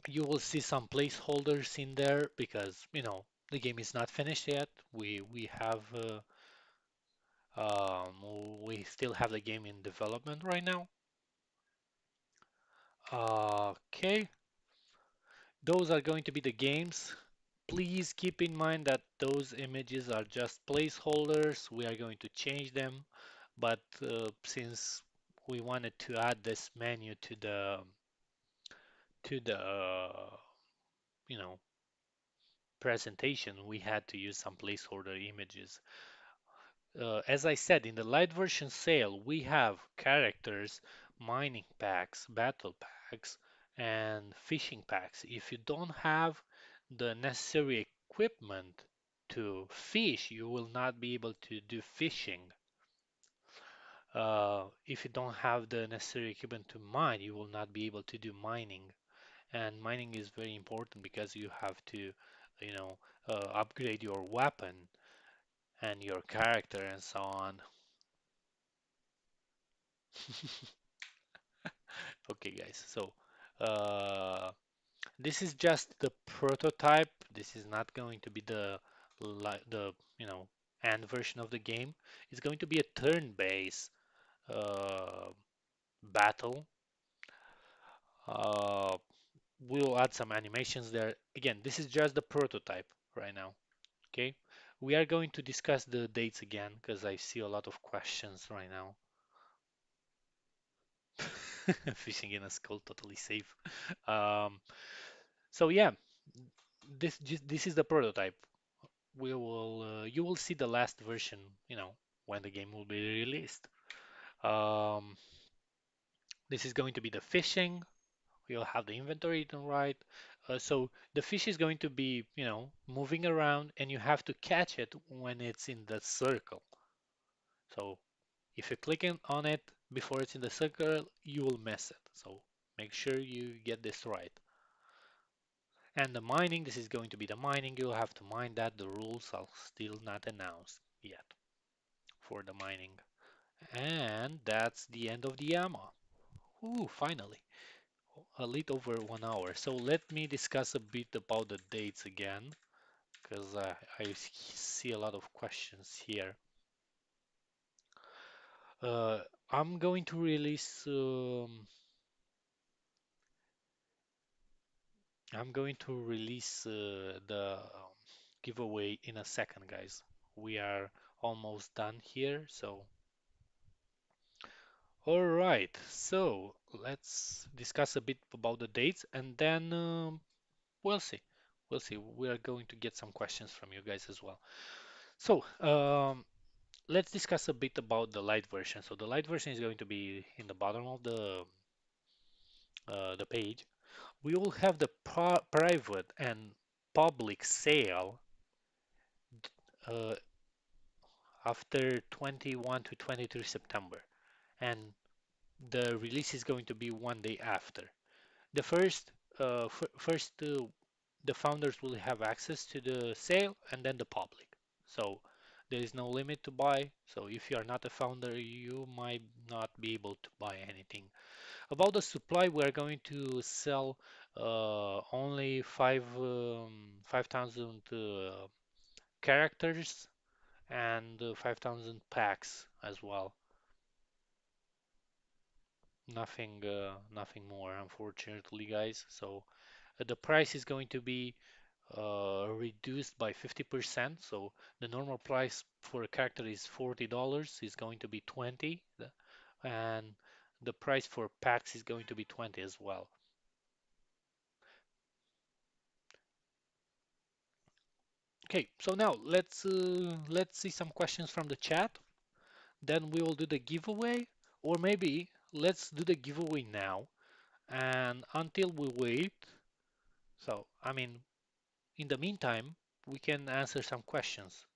you will see some placeholders in there because the game is not finished yet. We still have the game in development right now. Okay, those are going to be the games. Please keep in mind that those images are just placeholders. We are going to change them, but since we wanted to add this menu to the you know presentation, we had to use some placeholder images. As I said, in the light version sale, we have characters, mining packs, battle packs, and fishing packs. If you don't have the necessary equipment to fish, you will not be able to do fishing. If you don't have the necessary equipment to mine, you will not be able to do mining. And mining is very important because you have to, you know, upgrade your weapon and your character and so on. Okay, guys, so uh, this is just the prototype. This is not going to be the end version of the game. It's going to be a turn-based uh, battle. Uh, we'll add some animations there. Again, this is just the prototype right now. Okay, we are going to discuss the dates again because I see a lot of questions right now. Fishing in a skull, totally safe. Um, so yeah, this is the prototype. You will see the last version, when the game will be released. Um, this is going to be the fishing. We'll have the inventory done right. So the fish is going to be, moving around, and you have to catch it when it's in the circle. So if you click on it before it's in the circle, you will miss it. So make sure you get this right. And the mining, this is going to be the mining. You'll have to mine that. The rules are still not announced yet for the mining. And that's the end of the AMA. Ooh, finally, a little over 1 hour. So let me discuss a bit about the dates again, because I see a lot of questions here. Uh, I'm going to release the giveaway in a second, guys. We are almost done here, so All right, so let's discuss a bit about the dates and then we'll see. We'll see. We are going to get some questions from you guys as well. So, let's discuss a bit about the light version. So the light version is going to be in the bottom of the page. We will have the private and public sale uh, after 21 to 23 September, and the release is going to be one day after. The first the founders will have access to the sale and then the public. So there is no limit to buy. So if you are not a founder, you might not be able to buy anything. About the supply, we are going to sell only 5,000 characters and 5,000 packs as well. Nothing more, unfortunately, guys. So the price is going to be reduced by 50%. So the normal price for a character is $40, is going to be 20, and the price for packs is going to be 20 as well. Okay, so now let's see some questions from the chat. Then we will do the giveaway, or maybe let's do the giveaway now. And until we wait, so I mean, in the meantime, we can answer some questions.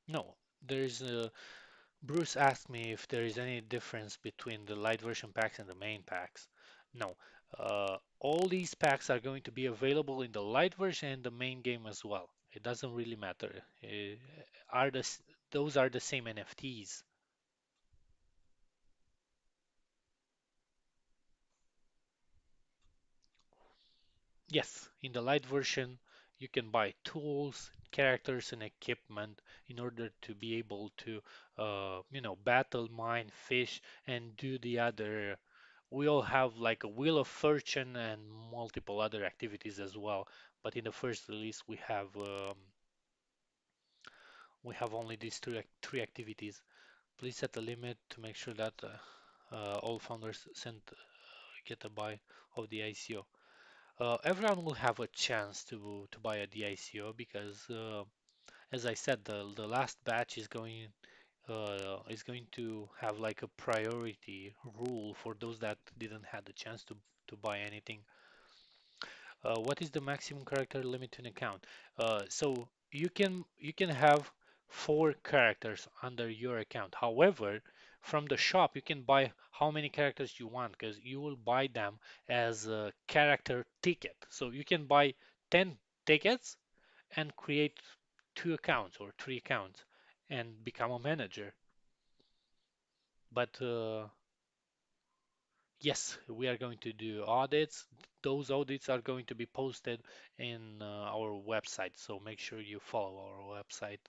No, there's Bruce asked me if there is any difference between the light version packs and the main packs. No, all these packs are going to be available in the light version and the main game as well. It doesn't really matter. Are the, those are the same NFTs. Yes, in the light version, you can buy tools, characters, and equipment in order to be able to, battle, mine, fish, and do the other. We all have like a Wheel of Fortune and multiple other activities as well. But in the first release, we have only these three activities. Please set a limit to make sure that all founders get a buy of the ICO. Everyone will have a chance to buy a DICO because, as I said, the last batch is going to have like a priority rule for those that didn't have the chance to buy anything. What is the maximum character limit to an account? So you can have 4 characters under your account. However, from the shop you can buy how many characters you want because you will buy them as a character ticket. So you can buy 10 tickets and create 2 accounts or 3 accounts and become a manager. But yes, we are going to do audits. Those audits are going to be posted in our website, so make sure you follow our website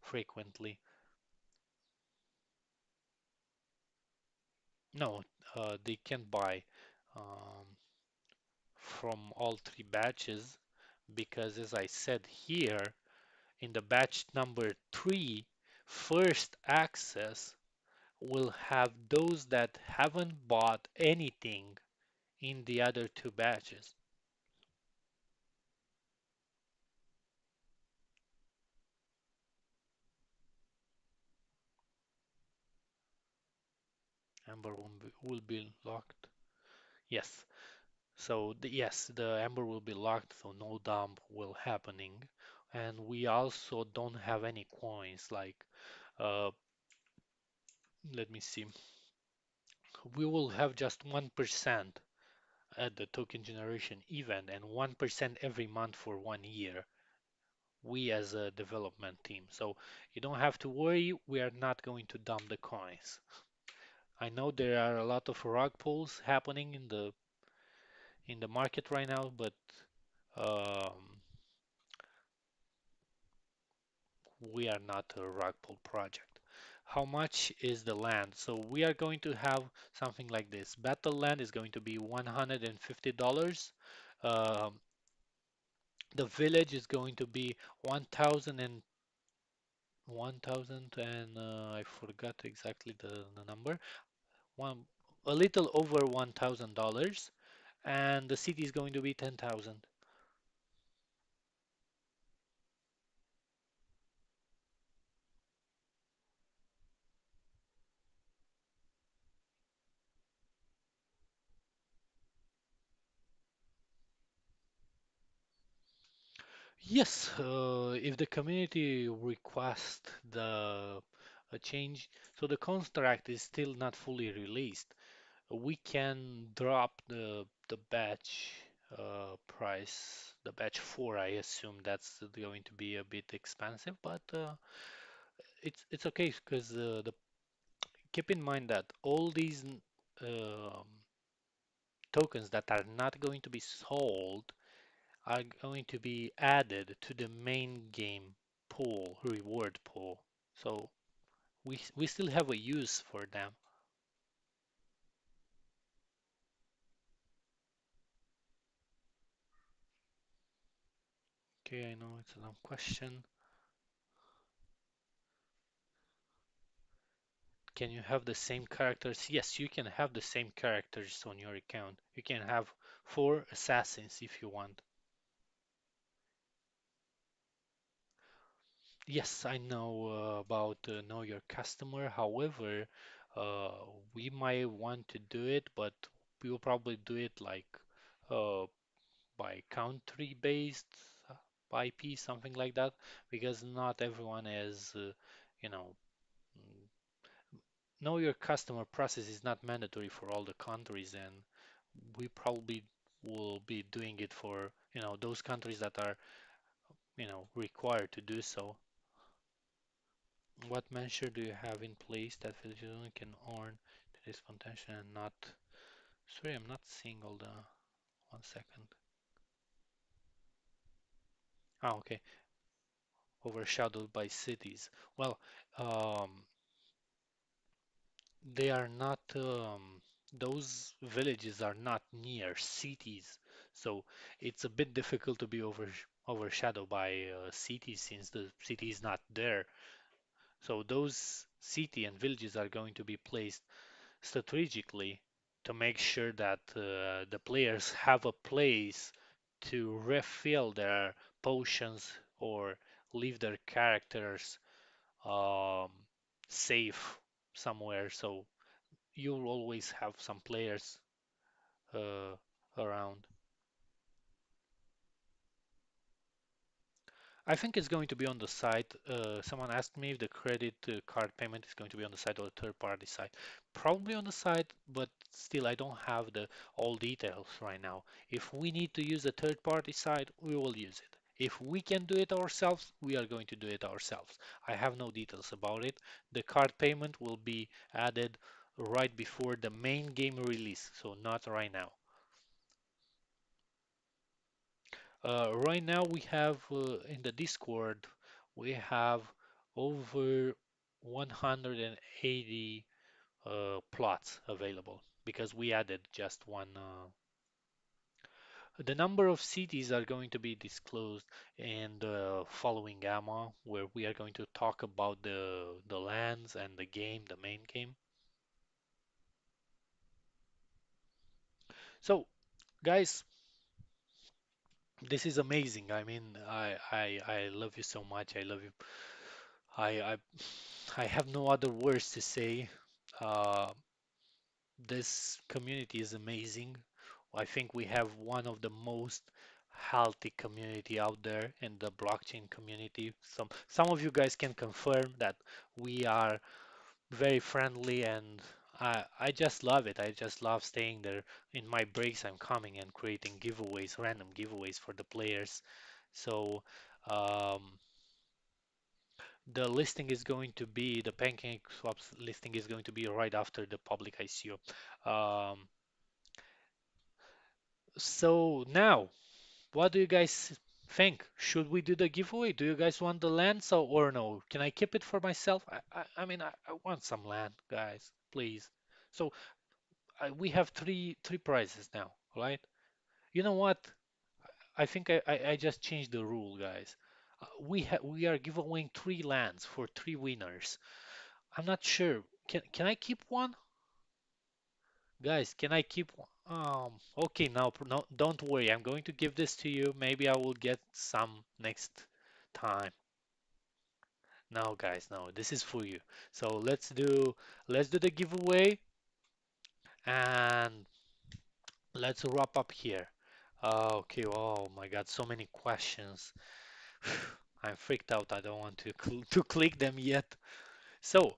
frequently. No, they can buy um, from all 3 batches because, as I said here, in the batch number 3, first access will have those that haven't bought anything in the other 2 batches. Amber will be locked. Yes. So yes, the Ember will be locked, so no dump will happening. And we also don't have any coins like uh, let me see. We will have just 1% at the token generation event and 1% every month for 1 year. We as a development team. So you don't have to worry, we are not going to dump the coins. I know there are a lot of rug pulls happening in the market right now, but um, we are not a rug pull project. How much is the land? So we are going to have something like this. Battle land is going to be $150. Um, the village is going to be 1,000 and 1,000 and I forgot exactly the number. One, a little over $1,000, and the city is going to be 10,000. Yes, if the community requests a change, so the contract is still not fully released, we can drop the batch price, the batch 4. I assume that's going to be a bit expensive, but it's okay because the keep in mind that all these um, tokens that are not going to be sold are going to be added to the main game pool, reward pool. So we still have a use for them. Okay, I know it's a long question. Can you have the same characters? Yes, you can have the same characters on your account. You can have four assassins if you want. Yes, I know about know your customer. However, uh, we might want to do it, but we will probably do it like uh, by country based IP, something like that, because not everyone is, you know, mm, know your customer process is not mandatory for all the countries, and we probably will be doing it for, those countries that are, required to do so. What measure do you have in place that Venezuela can earn this potential and not? Sorry, I'm not seeing all the. 1 second. Ah, okay. Overshadowed by cities. Well, um, they are not. Those villages are not near cities, so it's a bit difficult to be overshadowed by cities since the city is not there. So those city and villages are going to be placed strategically to make sure that the players have a place to refill their potions or leave their characters um, safe somewhere. So you'll always have some players uh, around. I think it's going to be on the site. Someone asked me if the credit card payment is going to be on the site or the third-party site. Probably on the site, but still, I don't have the all details right now. If we need to use a third-party site, we will use it. If we can do it ourselves, we are going to do it ourselves. I have no details about it. The card payment will be added right before the main game release, so not right now. Right now we have in the Discord we have over 180 plots available because we added just one. The number of cities are going to be disclosed in the following gamma, where we are going to talk about the lands and the game, the main game. So, guys, this is amazing. I mean, I love you so much. I love you. I I have no other words to say. Uh, this community is amazing. I think we have one of the most healthy community out there in the blockchain community. Some of you guys can confirm that we are very friendly and I just love it. I just love staying there. In my breaks, I'm coming and creating giveaways, random giveaways for the players. So um, the listing is going to be the Pancake Swaps listing is going to be right after the public ICO. Um, so now, what do you guys think? Should we do the giveaway? Do you guys want the land so or no? Can I keep it for myself? I mean I want some land, guys, please. So we have three prizes now, right? You know what? I think I just changed the rule, guys. We are giveaway 3 lands for 3 winners. I'm not sure. Can I keep one? Guys, can I keep one? Okay, no, don't worry. I'm going to give this to you. Maybe I will get some next time. No, guys, no. This is for you. So let's do the giveaway and let's wrap up here. Okay, oh my God, so many questions. I'm freaked out. I don't want to click them yet. So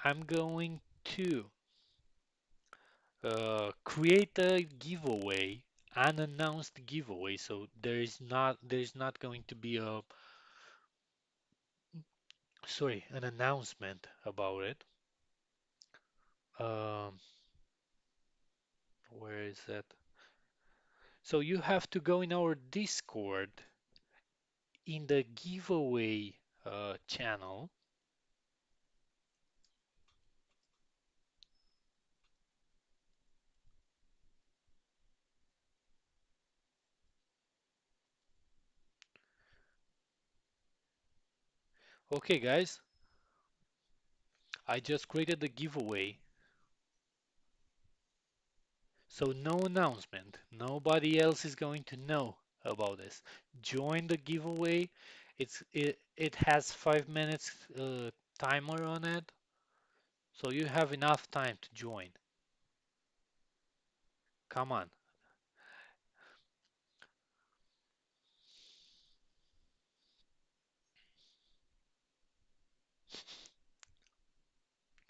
I'm going to create a giveaway, unannounced giveaway. So there's not going to be a sorry an announcement about it. Um, where is that? So you have to go in our Discord in the giveaway channel. Okay, guys, I just created the giveaway. So no announcement. Nobody else is going to know about this. Join the giveaway. It has 5 minutes timer on it, so you have enough time to join. Come on.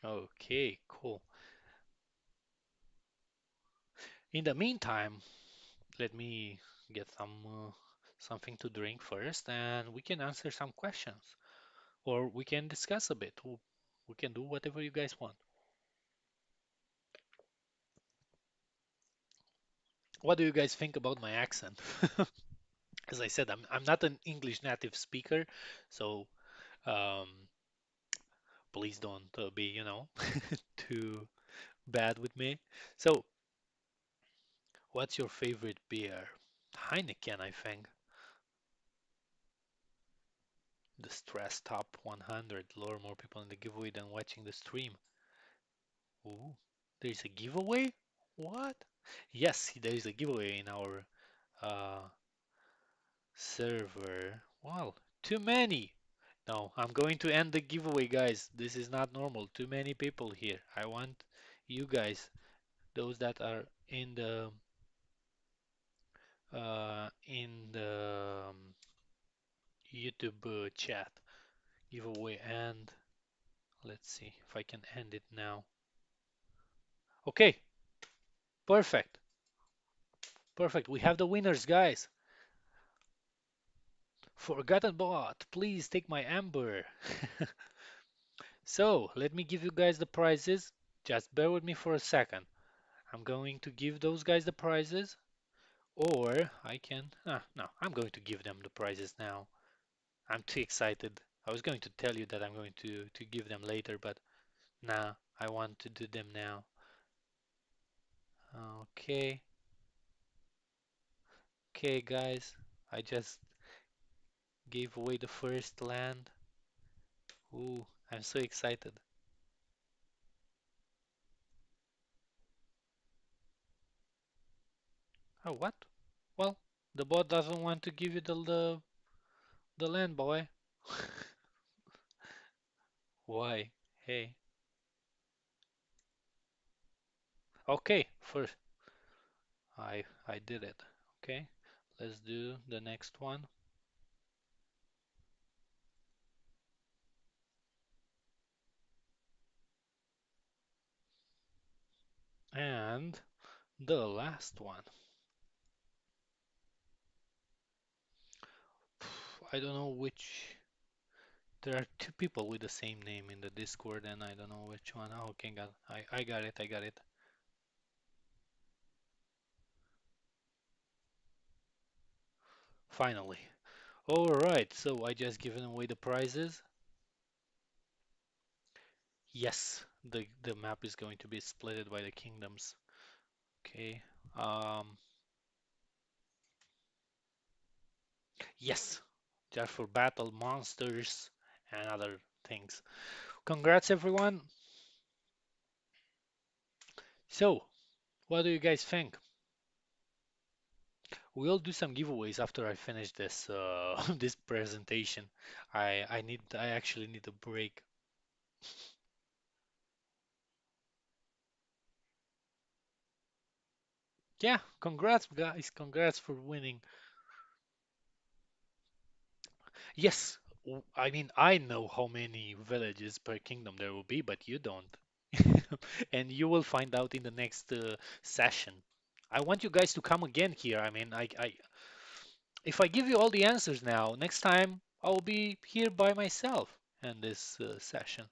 Okay, cool. In the meantime, let me get something to drink first, and we can answer some questions, or we can discuss a bit. We can do whatever you guys want. What do you guys think about my accent? As I said, I'm not an English native speaker, so um, please don't be, too bad with me. So, what's your favorite beer? Heineken, I think. The Stress Top 100. Lure more people in the giveaway than watching the stream. Ooh, there's a giveaway? What? Yes, there is a giveaway in our uh, server. Wow, too many. No, I'm going to end the giveaway, guys. This is not normal. Too many people here. I want you guys, those that are in the YouTube chat, giveaway and let's see if I can end it now. Okay, perfect. Perfect. We have the winners, guys. Forgotten bot, please take my amber. So, let me give you guys the prizes. Just bear with me for a second. I'm going to give those guys the prizes. Or I can, no, I'm going to give them the prizes now. I'm too excited. I was going to tell you that I'm going to give them later, but nah, I want to do them now. Okay, okay, guys, I just gave away the first land. Ooh, I'm so excited. Oh, what? Well, the bot doesn't want to give you the land, boy. Why? Hey. Okay, first I did it. Okay, let's do the next one. And the last one. I don't know which. There are 2 people with the same name in the Discord, and I don't know which one. Oh, okay, I got it. I got it. Finally. All right. So I just given away the prizes. Yes, the map is going to be splitted by the kingdoms. Okay. Um. Yes. just for battle monsters and other things. Congrats, everyone. So, what do you guys think? We'll do some giveaways after I finish this this presentation. I actually need a break. Yeah, congrats guys, congrats for winning. Yes, I mean I know how many villages per kingdom there will be, but you don't. And you will find out in the next session. I want you guys to come again here. I mean, if I give you all the answers now, next time I'll be here by myself in this session.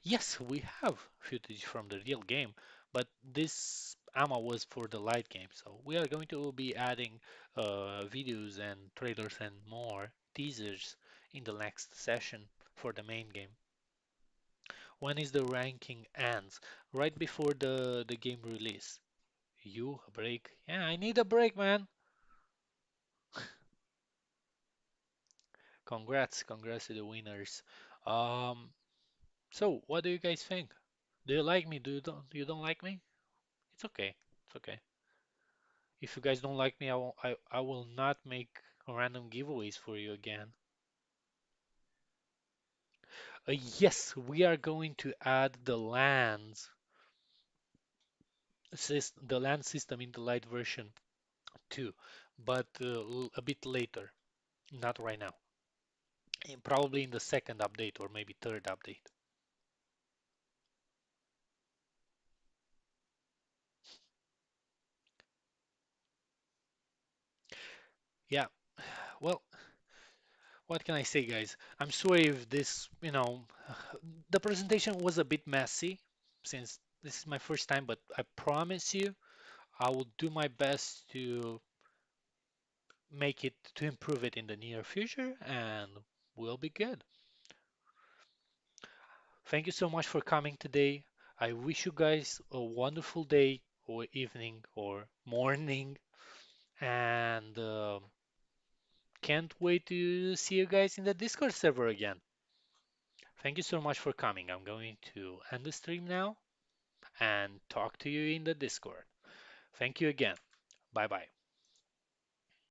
Yes, we have footage from the real game, but this ammo was for the light game, so we are going to be adding videos and trailers and more teasers in the next session for the main game. When is the ranking ends? Right before the game release. You a break? Yeah, I need a break, man. Congrats to the winners. Um, so what do you guys think? Do you like me? Do you don't like me? It's okay. It's okay. If you guys don't like me, I will not make random giveaways for you again. Yes, we are going to add the land system in the light version too, but a bit later, not right now. Probably in the second update or maybe third update. Yeah, well, what can I say, guys? I'm sorry if the presentation was a bit messy since this is my first time, but I promise you I will do my best to make it to improve it in the near future and we'll be good. Thank you so much for coming today. I wish you guys a wonderful day or evening or morning and can't wait to see you guys in the Discord server again. Thank you so much for coming. I'm going to end the stream now and talk to you in the Discord. Thank you again. Bye bye.